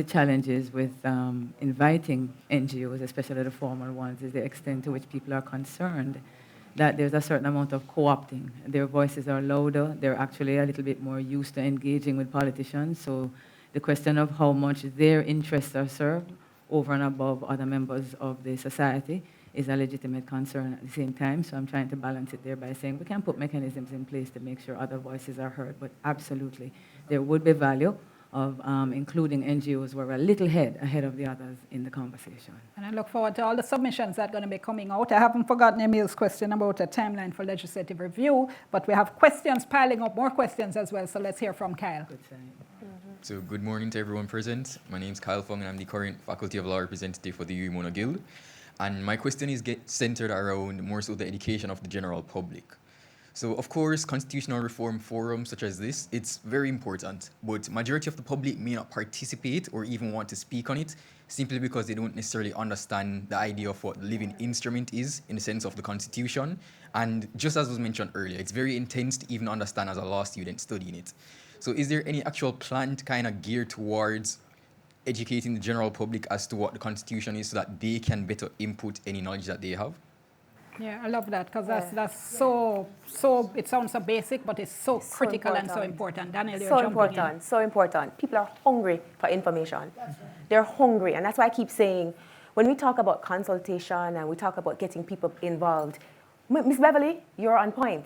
challenges with inviting NGOs, especially the formal ones, is the extent to which people are concerned that there's a certain amount of co-opting. Their voices are louder. They're actually a little bit more used to engaging with politicians. So the question of how much their interests are served over and above other members of the society is a legitimate concern at the same time. So I'm trying to balance it there by saying we can put mechanisms in place to make sure other voices are heard. But absolutely, there would be value of including NGOs who are a little ahead of the others in the conversation. And I look forward to all the submissions that are going to be coming out. I haven't forgotten Emil's question about a timeline for legislative review, but we have questions piling up, more questions as well, so let's hear from Kyle. So good morning to everyone present. My name is Kyle Fung and I'm the current Faculty of Law representative for the UMONA Guild. And my question is centered around more so the education of the general public. So of course, constitutional reform forums such as this, it's very important, but majority of the public may not participate or even want to speak on it simply because they don't necessarily understand the idea of what the living instrument is in the sense of the Constitution. And just as was mentioned earlier, it's very intense to even understand as a law student studying it. So is there any actual plan to kind of gear towards educating the general public as to what the Constitution is so that they can better input any knowledge that they have? Yeah, I love that because that's so, it sounds so basic, but it's so critical and so important. Daniel, you're jumping in. So important. People are hungry for information. They're hungry, and that's why I keep saying, when we talk about consultation and we talk about getting people involved, Ms. Beverly, you're on point.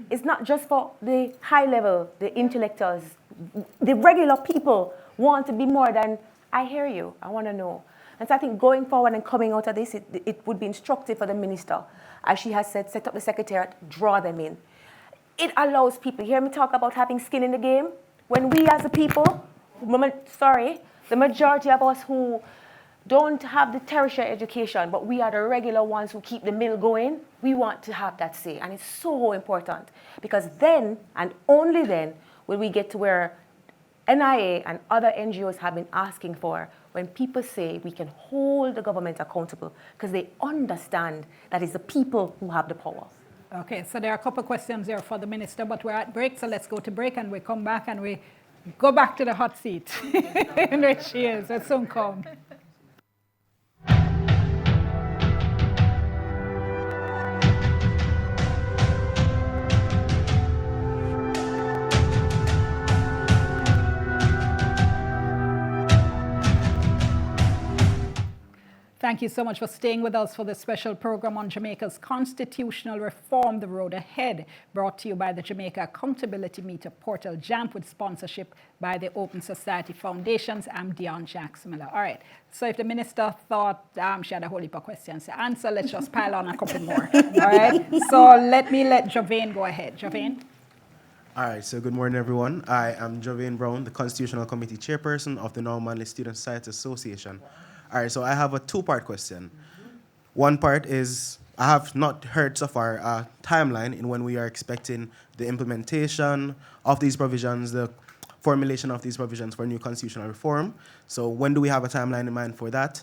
It's not just for the high level, the intellectuals. The regular people want to be more than, I hear you, I want to know. And so I think going forward and coming out of this, it would be instructive for the minister. As she has said, set up the secretariat, draw them in. It allows people, you hear me talk about having skin in the game? When we as a people, the majority of us who don't have the tertiary education, but we are the regular ones who keep the mill going, we want to have that say. And it's so important because then, and only then, will we get to where NIA and other NGOs have been asking for, when people say we can hold the government accountable because they understand that it's the people who have the power. Okay, so there are a couple of questions there for the minister, but we're at break, so let's go to break and we come back and we go back to the hot seat in which she is. We'll soon come. Thank you so much for staying with us for this special program on Jamaica's constitutional reform, The Road Ahead, brought to you by the Jamaica Accountability Meter Portal, JAMP, with sponsorship by the Open Society Foundations. I'm Dion Jackson Miller. All right, so if the minister thought she had a whole heap of questions to answer, let's just pile on a couple more. All right, so let Javain go ahead. Javain? All right, so good morning, everyone. I am Javain Brown, the Constitutional Committee Chairperson of the Normandy Student Society Association. All right, so I have a two-part question. One part is, I have not heard so far a timeline in when we are expecting the implementation of these provisions, the formulation of these provisions for new constitutional reform. So when do we have a timeline in mind for that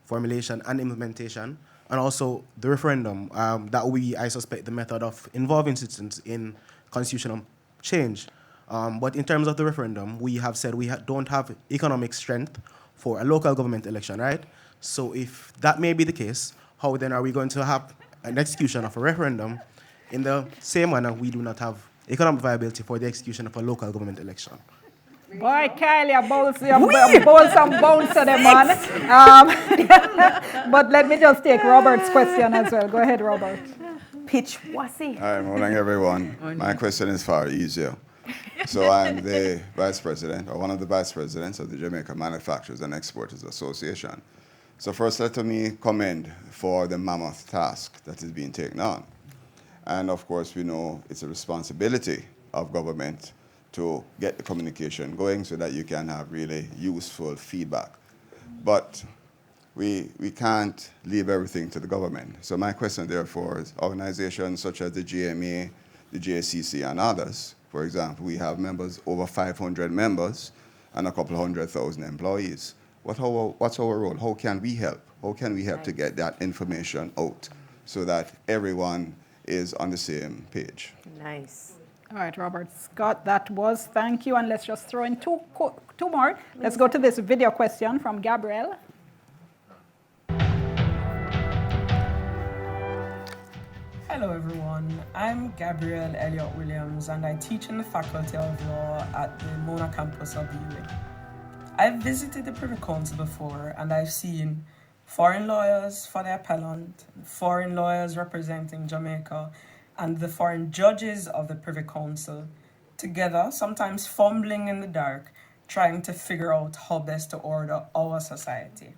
formulation and implementation? And also the referendum, that will be, I suspect, the method of involving citizens in constitutional change. But in terms of the referendum, we have said we don't have economic strength for a local government election, right? So if that may be the case, how then are we going to have an execution of a referendum in the same manner we do not have economic viability for the execution of a local government election? Boy, Kylie, you bowl some bones to them, man. But let me just take Robert's question as well. Go ahead, Robert. Pitch Wasi. Hi, morning everyone. My question is far easier. So I'm the vice president, or one of the vice presidents of the Jamaica Manufacturers and Exporters Association. So first, let me commend for the mammoth task that is being taken on. And of course, we know it's a responsibility of government to get the communication going so that you can have really useful feedback. But we can't leave everything to the government. So my question, therefore, is organizations such as the GMA, the JCC, and others, for example, we have members, over 500 members, and a couple 100,000 employees. What's our role? How can we help? How can we help to get that information out so that everyone is on the same page? Nice. All right, Robert Scott, that was. Thank you. And let's just throw in two more. Let's go to this video question from Gabrielle. Hello everyone, I'm Gabrielle Elliott Williams and I teach in the Faculty of Law at the Mona campus of the UA. I've visited the Privy Council before and I've seen foreign lawyers for the appellant, foreign lawyers representing Jamaica, and the foreign judges of the Privy Council together, sometimes fumbling in the dark, trying to figure out how best to order our society.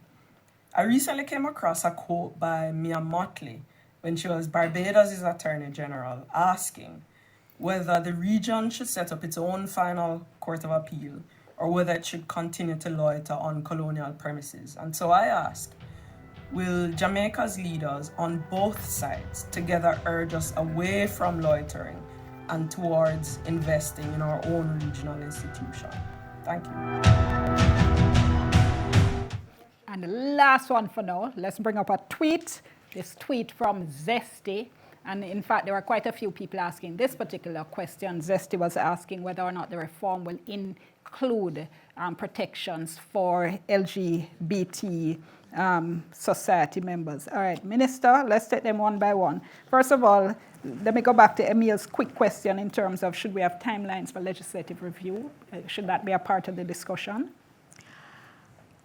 I recently came across a quote by Mia Mottley when she was Barbados' Attorney General, asking whether the region should set up its own final court of appeal or whether it should continue to loiter on colonial premises. And so I ask, will Jamaica's leaders on both sides together urge us away from loitering and towards investing in our own regional institution? Thank you. And the last one for now, let's bring up a tweet. This tweet from Zesty. And in fact, there are quite a few people asking this particular question. Zesty was asking whether or not the reform will include protections for LGBT society members. All right, Minister, let's take them one by one. First of all, let me go back to Emil's quick question in terms of should we have timelines for legislative review? Should that be a part of the discussion?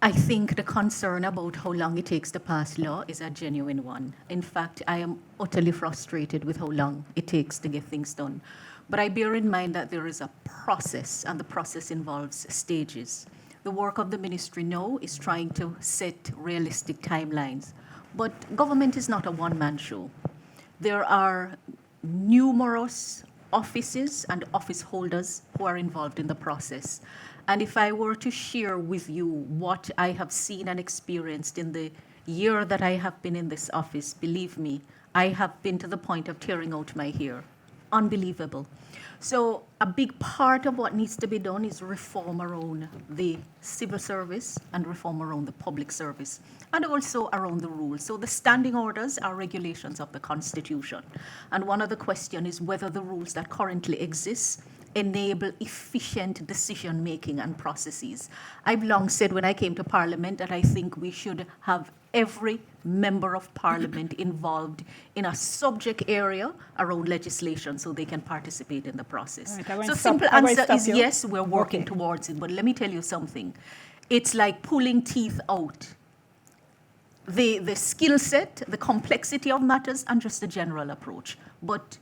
I think the concern about how long it takes to pass law is a genuine one. In fact, I am utterly frustrated with how long it takes to get things done. But I bear in mind that there is a process, and the process involves stages. The work of the ministry now is trying to set realistic timelines. But government is not a one-man show. There are numerous offices and office holders who are involved in the process. And if I were to share with you what I have seen and experienced in the year that I have been in this office, believe me, I have been to the point of tearing out my hair. Unbelievable. So a big part of what needs to be done is reform around the civil service and reform around the public service, and also around the rules. So the standing orders are regulations of the Constitution. And one of the questions is whether the rules that currently exist enable efficient decision-making and processes. I've long said when I came to Parliament that I think we should have every member of Parliament involved in a subject area around legislation so they can participate in the process. Right, so simple answer is yes, we're working towards it. But let me tell you something. It's like pulling teeth out. The skill set, the complexity of matters, and just the general approach. But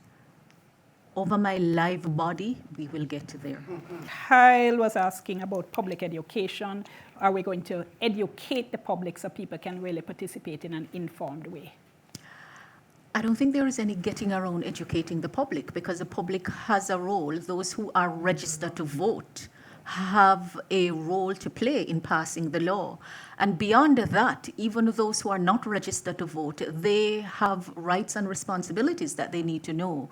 over my live body, we will get there. Kyle was asking about public education. Are we going to educate the public so people can really participate in an informed way? I don't think there is any getting around educating the public because the public has a role. Those who are registered to vote have a role to play in passing the law. And beyond that, even those who are not registered to vote, they have rights and responsibilities that they need to know.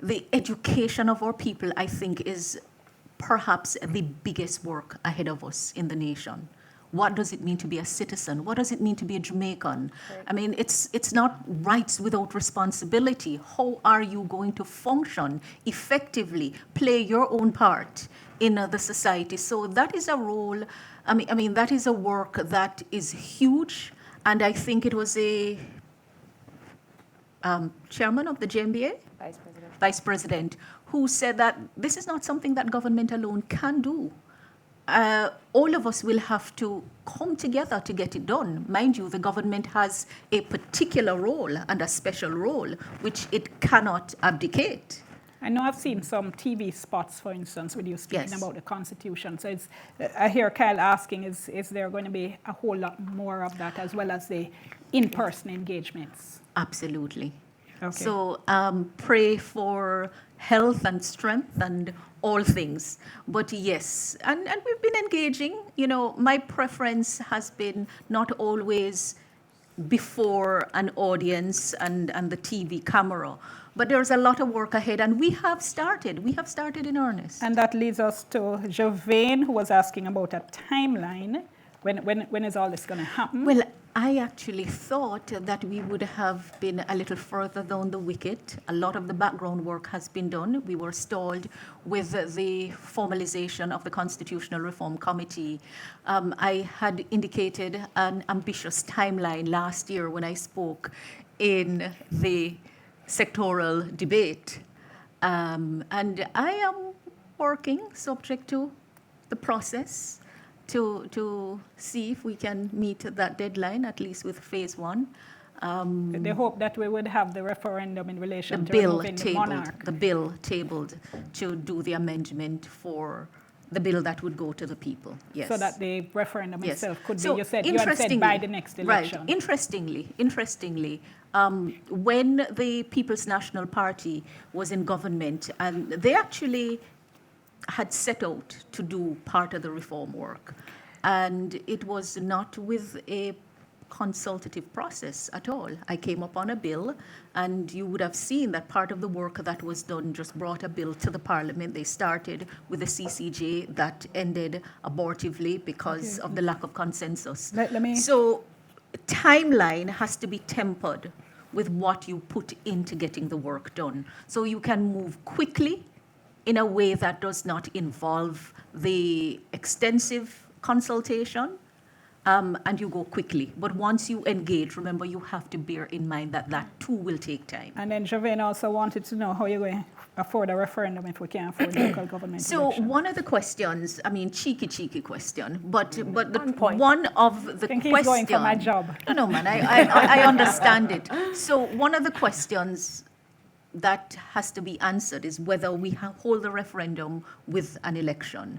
The education of our people, I think, is perhaps the biggest work ahead of us in the nation. What does it mean to be a citizen? What does it mean to be a Jamaican? I mean, it's not rights without responsibility. How are you going to function effectively, play your own part in the society? So that is a role, I mean, that is a work that is huge. And I think it was a chairman of the JMBA? Vice President, who said that this is not something that government alone can do. All of us will have to come together to get it done. Mind you, the government has a particular role and a special role, which it cannot abdicate. I know I've seen some TV spots, for instance, with you speaking about the Constitution. So I hear Kyle asking, is there going to be a whole lot more of that as well as the in-person engagements? Absolutely. Okay. So pray for health and strength and all things. But yes, and we've been engaging. You know, my preference has been not always before an audience and the TV camera. But there's a lot of work ahead, and we have started. We have started in earnest. And that leads us to Javain, who was asking about a timeline. When is all this going to happen? Well, I actually thought that we would have been a little further down the wicket. A lot of the background work has been done. We were stalled with the formalization of the Constitutional Reform Committee. I had indicated an ambitious timeline last year when I spoke in the sectoral debate. And I am working, subject to the process, to see if we can meet that deadline, at least with phase one. They hope that we would have the referendum in relation to removing the monarch. The bill tabled to do the amendment for the bill that would go to the people, yes. So that the referendum itself could so be, you had said by the next election. Right, interestingly, when the People's National Party was in government, and they actually had set out to do part of the reform work. And it was not with a consultative process at all. I came up on a bill, and you would have seen that part of the work that was done just brought a bill to the Parliament. They started with the CCJ that ended abortively because of the lack of consensus. So timeline has to be tempered with what you put into getting the work done. So you can move quickly in a way that does not involve the extensive consultation, and you go quickly. But once you engage, remember, you have to bear in mind that that too will take time. And then Javain also wanted to know how you're going to afford a referendum if we can't afford local government So election. one of the questions, I mean, cheeky question, but one of the I think questions... he's going for my job. No, man, I understand it. So one of the questions that has to be answered is whether we hold the referendum with an election.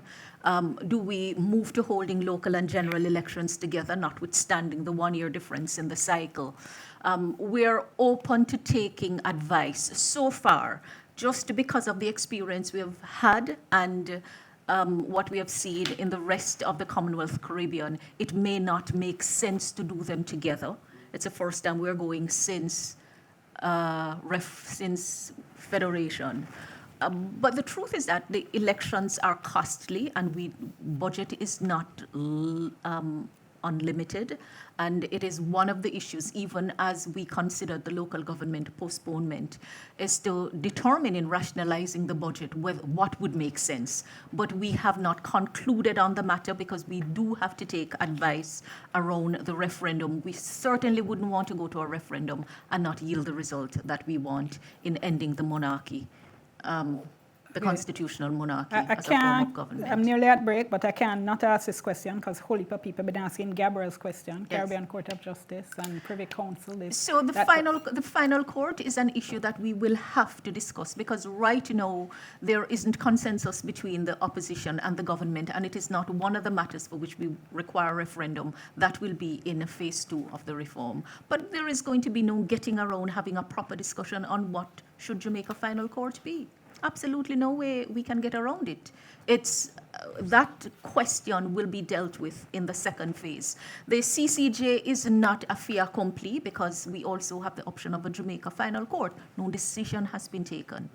Do we move to holding local and general elections together, notwithstanding the 1-year difference in the cycle? We're open to taking advice. So far, just because of the experience we have had and what we have seen in the rest of the Commonwealth Caribbean, it may not make sense to do them together. It's the first time we're going since federation. But the truth is that the elections are costly, and budget is not unlimited, and it is one of the issues, even as we consider the local government postponement, is to determine in rationalizing the budget what would make sense. But we have not concluded on the matter because we do have to take advice around the referendum. We certainly wouldn't want to go to a referendum and not yield the result that we want in ending the monarchy. The constitutional monarchy as a form of government. I'm nearly at break, but I can't not ask this question because whole heap of people have been asking Gabriel's question, Caribbean Court of Justice and Privy Council. So the final court is an issue that we will have to discuss because right now there isn't consensus between the opposition and the government, and it is not one of the matters for which we require a referendum. That will be in phase 2 of the reform. But there is going to be no getting around having a proper discussion on what should Jamaica final court be. Absolutely no way we can get around it. It's that question will be dealt with in the second phase. The CCJ is not a fait accompli because we also have the option of a Jamaica final court. No decision has been taken.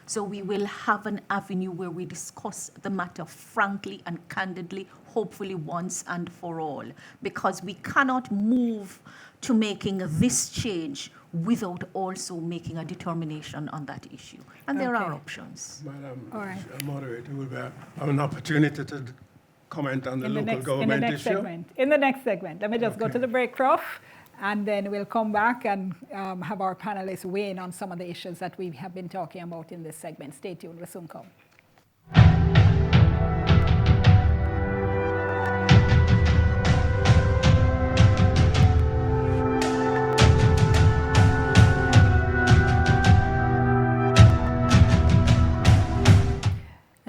So we will have an avenue where we discuss the matter frankly and candidly, hopefully once and for all, because we cannot move to making this change without also making a determination on that issue. And there are options. Madam All right. Moderator, will we have an opportunity to comment on the local government issue? In the next segment. Let me just go to the break, Prof, and then we'll come back and have our panelists weigh in on some of the issues that we have been talking about in this segment. Stay tuned, we'll soon come.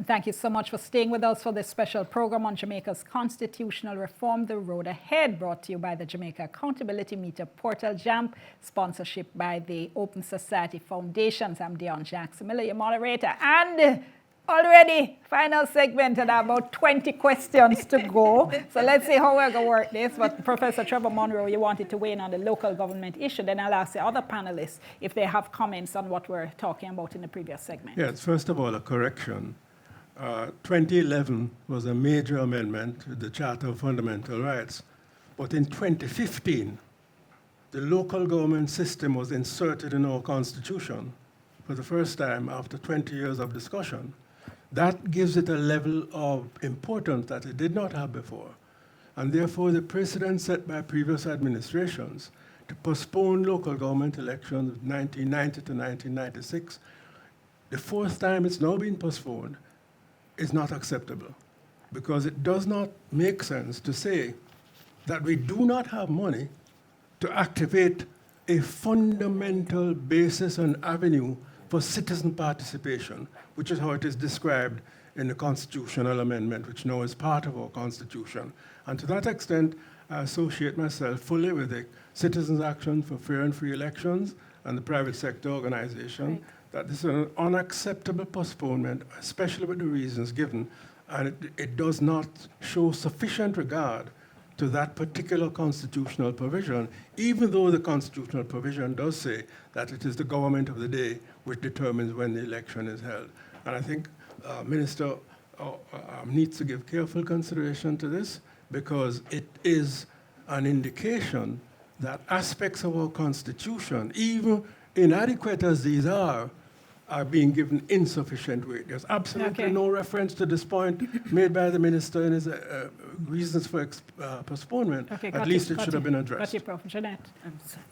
Thank you so much for staying with us for this special program on Jamaica's constitutional reform, The Road Ahead, brought to you by the Jamaica Accountability Meter Portal JAMP, sponsorship by the Open Society Foundations. I'm Dion Jackson Miller, your moderator, and already final segment and about 20 questions to go. So let's see how we're going to work this. But Professor Trevor Monroe, you wanted to weigh in on the local government issue. Then I'll ask the other panelists if they have comments on what we're talking about in the previous segment. Yes, first of all, a correction. 2011 was a major amendment to the Charter of Fundamental Rights. But in 2015, the local government system was inserted in our Constitution for the first time after 20 years of discussion. That gives it a level of importance that it did not have before. And therefore, the precedent set by previous administrations to postpone local government elections 1990 to 1996, the fourth time it's now been postponed, is not acceptable, because it does not make sense to say that we do not have money to activate a fundamental basis and avenue for citizen participation, which is how it is described in the constitutional amendment, which now is part of our Constitution. And to that extent, I associate myself fully with the Citizens Action for Fair and Free Elections and the private sector organization. Right. That this is an unacceptable postponement, especially with the reasons given, and it does not show sufficient regard to that particular constitutional provision, even though the constitutional provision does say that it is the government of the day which determines when the election is held. And I think Minister needs to give careful consideration to this, because it is an indication that aspects of our Constitution, even inadequate as these are being given insufficient weight. There's absolutely no reference to this point made by the minister in his reasons for postponement. At least it should have been addressed. Got you, Prof. Jeanette.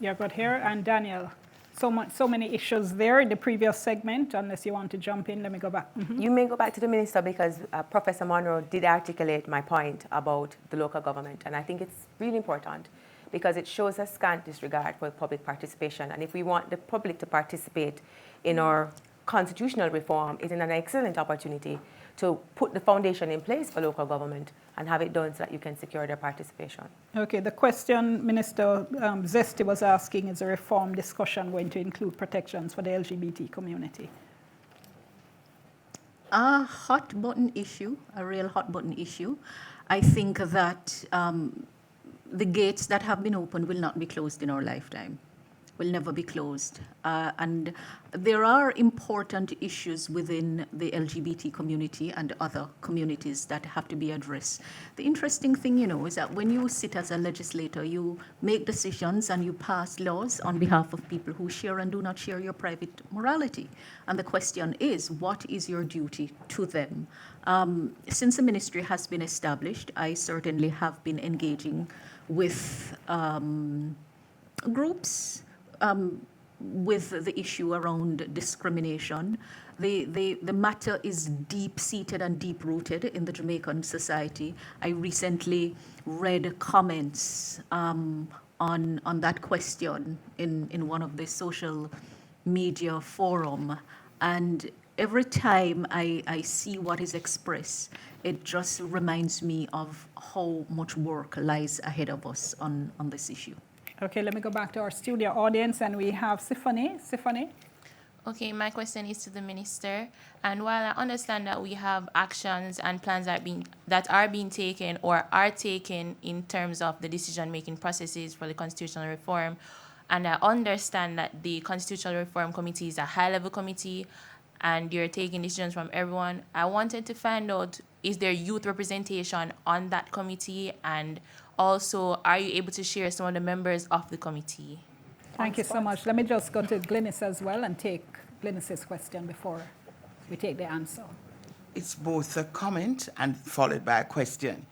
You're good here. And Daniel, so many issues there in the previous segment. Unless you want to jump in, let me go back. You may go back to the minister, because Professor Monroe did articulate my point about the local government. And I think it's really important, because it shows a scant disregard for public participation. And if we want the public to participate in our constitutional reform, it is an excellent opportunity to put the foundation in place for local government and have it done so that you can secure their participation. Okay, the question Minister Zesty was asking, is a reform discussion going to include protections for the LGBT community? A hot button issue, a real hot button issue. I think that the gates that have been opened will not be closed in our lifetime, will never be closed. And there are important issues within the LGBT community and other communities that have to be addressed. The interesting thing, is that when you sit as a legislator, you make decisions and you pass laws on behalf of people who share and do not share your private morality. And the question is, what is your duty to them? Since the ministry has been established, I certainly have been engaging with groups with the issue around discrimination. The matter is deep-seated and deep-rooted in the Jamaican society. I recently read comments on that question in one of the social media forum, and every time I see what is expressed, it just reminds me of how much work lies ahead of us on this issue. Okay, let me go back to our studio audience, and we have Sifani. Okay, my question is to the minister. And while I understand that we have actions and plans that are being taken or are taken in terms of the decision-making processes for the constitutional reform, and I understand that the Constitutional Reform Committee is a high-level committee, and you're taking decisions from everyone. I wanted to find out, is there youth representation on that committee? And also, are you able to share some of the members of the committee? Thank you so much. Let me just go to Glynis as well and take Glynis's question before we take the answer. It's both a comment and followed by a question.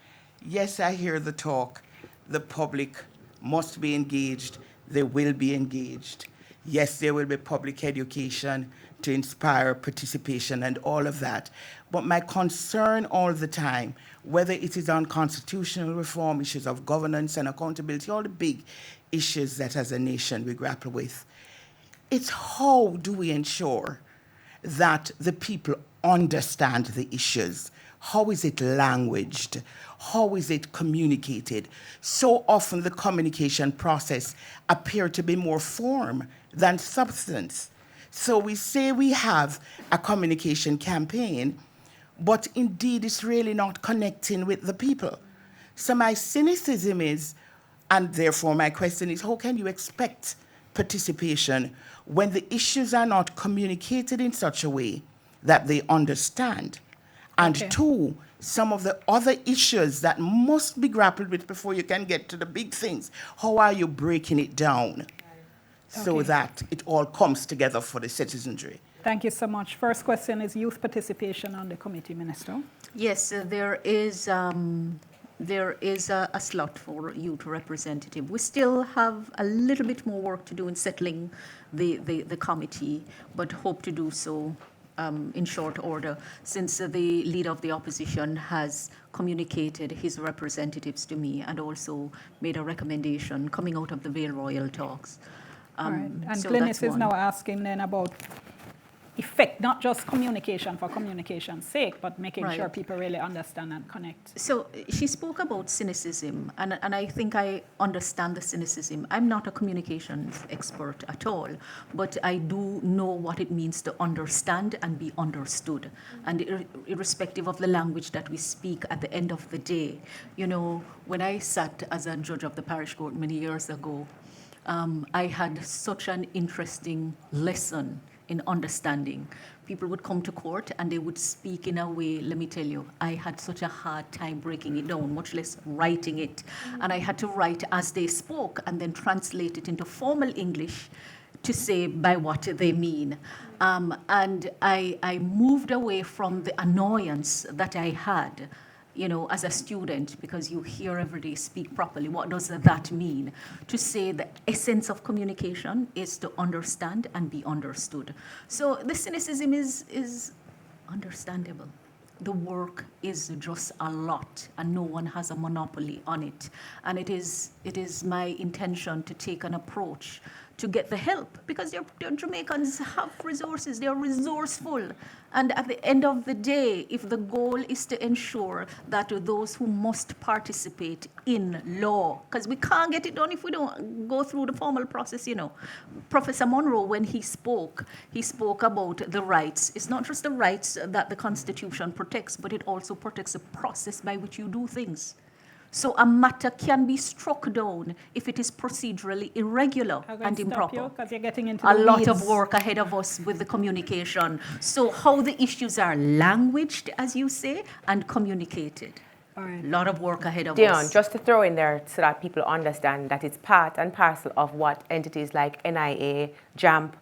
Yes, I hear the talk. The public must be engaged. They will be engaged. Yes, there will be public education to inspire participation and all of that. But my concern all the time, whether it is on constitutional reform, issues of governance and accountability, all the big issues that as a nation we grapple with, it's how do we ensure that the people understand the issues? How is it languaged? How is it communicated? So often the communication process appears to be more form than substance. So we say we have a communication campaign, but indeed it's really not connecting with the people. So my cynicism is, and therefore my question is, how can you expect participation when the issues are not communicated in such a way that they understand? And two, some of the other issues that must be grappled with before you can get to the big things, how are you breaking it down so that it all comes together for the citizenry? Thank you so much. First question is youth participation on the committee, Minister. Yes, there is a slot for youth representative. We still have a little bit more work to do in settling the committee, but hope to do so in short order, since the leader of the opposition has communicated his representatives to me and also made a recommendation coming out of the Vale Royal talks. All right. And so Glynis is one. now asking then about effect, not just communication for communication's sake, but making Right. sure people really understand and connect. So she spoke about cynicism, and I think I understand the cynicism. I'm not a communications expert at all, but I do know what it means to understand and be understood. And irrespective of the language that we speak at the end of the day, you know, when I sat as a judge of the parish court many years ago, I had such an interesting lesson in understanding. People would come to court and they would speak in a way, let me tell you, I had such a hard time breaking it down, much less writing it. And I had to write as they spoke and then translate it into formal English to say by what they mean. And I moved away from the annoyance that I had, you know, as a student, because you hear every day, speak properly. What does that mean? To say the essence of communication is to understand and be understood. So the cynicism is understandable. The work is just a lot, and no one has a monopoly on it. And it is my intention to take an approach to get the help, because Jamaicans have resources, they're resourceful. And at the end of the day, if the goal is to ensure that those who must participate in law, because we can't get it done if we don't go through the formal process, you know. Professor Monroe, when he spoke about the rights. It's not just the rights that the Constitution protects, but it also protects the process by which you do things. So a matter can be struck down if it is procedurally irregular and improper. Because you're getting into A the lot of weeds. work ahead of us with the communication. So how the issues are languaged, as you say, and communicated. All right. A lot of work ahead of Dion, us. just to throw in there so that people understand that it's part and parcel of what entities like NIA, JAMP,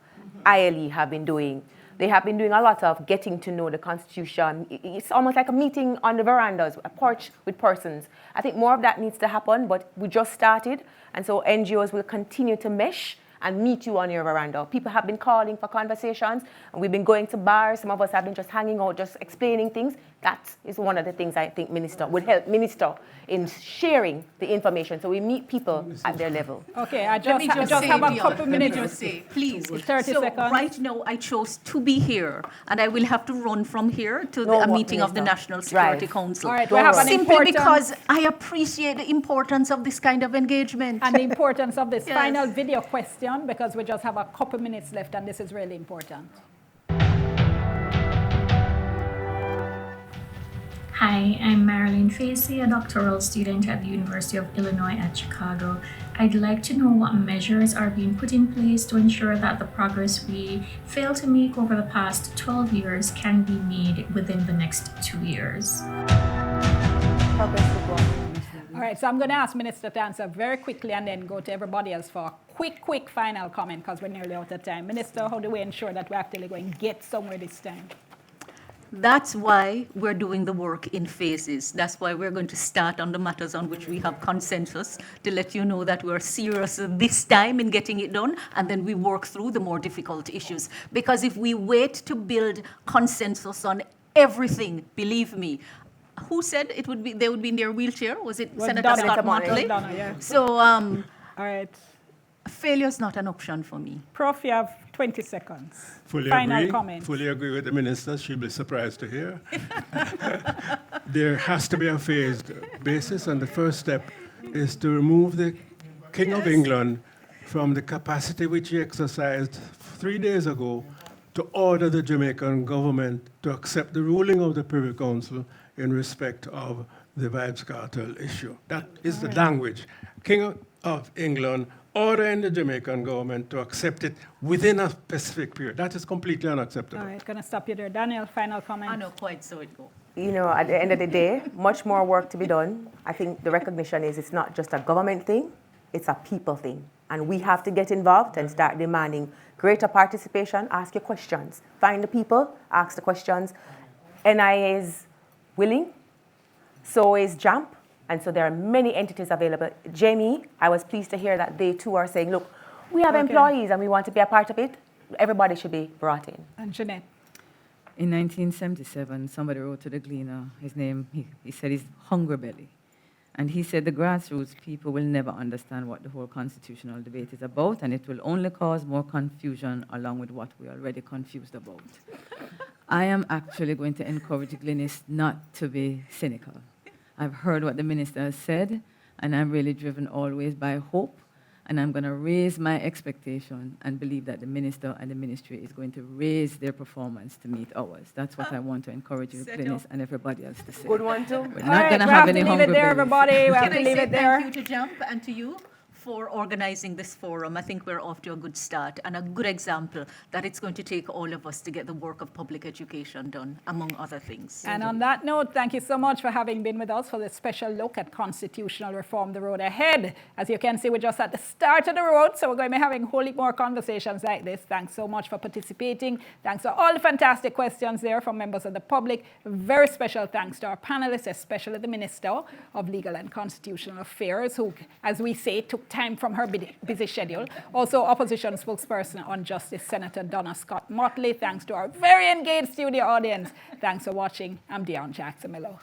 ILE have been doing. They have been doing a lot of getting to know the Constitution. It's almost like a meeting on the verandas, a porch with persons. I think more of that needs to happen, but we just started. And so NGOs will continue to mesh and meet you on your veranda. People have been calling for conversations, and we've been going to bars. Some of us have been just hanging out, just explaining things. That is one of the things I think Minister would help Minister in sharing the information, so we meet people at their level. Okay, I Let me just say, have a Dion, couple let me minutes. just say, please. 30 so seconds. right now, I chose to be here, and I will have to run from here to No a more, meeting of the Minister. National Security Right. Council. All right, we have an Simply important- because I appreciate the importance of this kind of engagement. And the importance of this Yes. final video question, because we just have a couple minutes left, and this is really important. Hi, I'm Marilyn Facey, a doctoral student at the University of Illinois at Chicago. I'd like to know what measures are being put in place to ensure that the progress we failed to make over the past 12 years can be made within the next 2 years. All right, so I'm going to ask Minister to answer very quickly and then go to everybody else for a quick final comment because we're nearly out of time. Minister, how do we ensure that we're actually going to get somewhere this time? That's why we're doing the work in phases. That's why we're going to start on the matters on which we have consensus to let you know that we're serious this time in getting it done, and then we work through the more difficult issues. Because if we wait to build consensus on everything, believe me, who said it would be they would be in their wheelchair? Was it Senator Scott Motley? Yeah. So, all right. Failure is not an option for me. Prof, you have 20 seconds. Final agree. Comment. Fully agree with the minister. She'll be surprised to hear. There has to be a phased basis, and the first step is to remove the King of England from the capacity which he exercised 3 days ago to order the Jamaican government to accept the ruling of the Privy Council in respect of the Vibes Cartel issue. That is the language. King of England ordering the Jamaican government to accept it within a specific period. That is completely unacceptable. All right, going to stop you there. Daniel, final comment. I know quite so it goes. You know, at the end of the day, much more work to be done. I think the recognition is it's not just a government thing, it's a people thing. And we have to get involved and start demanding greater participation, ask your questions. Find the people, ask the questions. NIA is willing, so is JAMP. And so there are many entities available. Jamie, I was pleased to hear that they too are saying, look, we have employees and we want to be a part of it. Everybody should be brought in. And Jeanette? In 1977, somebody wrote to the Gleaner, his name, he said he's Hungry Belly. And he said the grassroots people will never understand what the whole constitutional debate is about, and it will only cause more confusion along with what we're already confused about. I am actually going to encourage Gleanists not to be cynical. I've heard what the minister has said, and I'm really driven always by hope, and I'm going to raise my expectation and believe that the minister and the ministry is going to raise their performance to meet ours. That's what I want to encourage you, Gleanists, and everybody else to say. Good one, too. We're not going to have any hungry leave it there, everybody. We have to leave it there. Thank you to JAMP and to you for organizing this forum. I think we're off to a good start and a good example that it's going to take all of us to get the work of public education done, among other things. And on that note, thank you so much for having been with us for this special look at constitutional reform, the road ahead. As you can see, we're just at the start of the road, so we're going to be having a whole lot more conversations like this. Thanks so much for participating. Thanks for all the fantastic questions there from members of the public. Very special thanks to our panelists, especially the Minister of Legal and Constitutional Affairs, who, as we say, took time from her busy schedule. Also, opposition spokesperson on justice, Senator Donna Scott Motley. Thanks to our very engaged studio audience. Thanks for watching. I'm Dion Jackson Miller.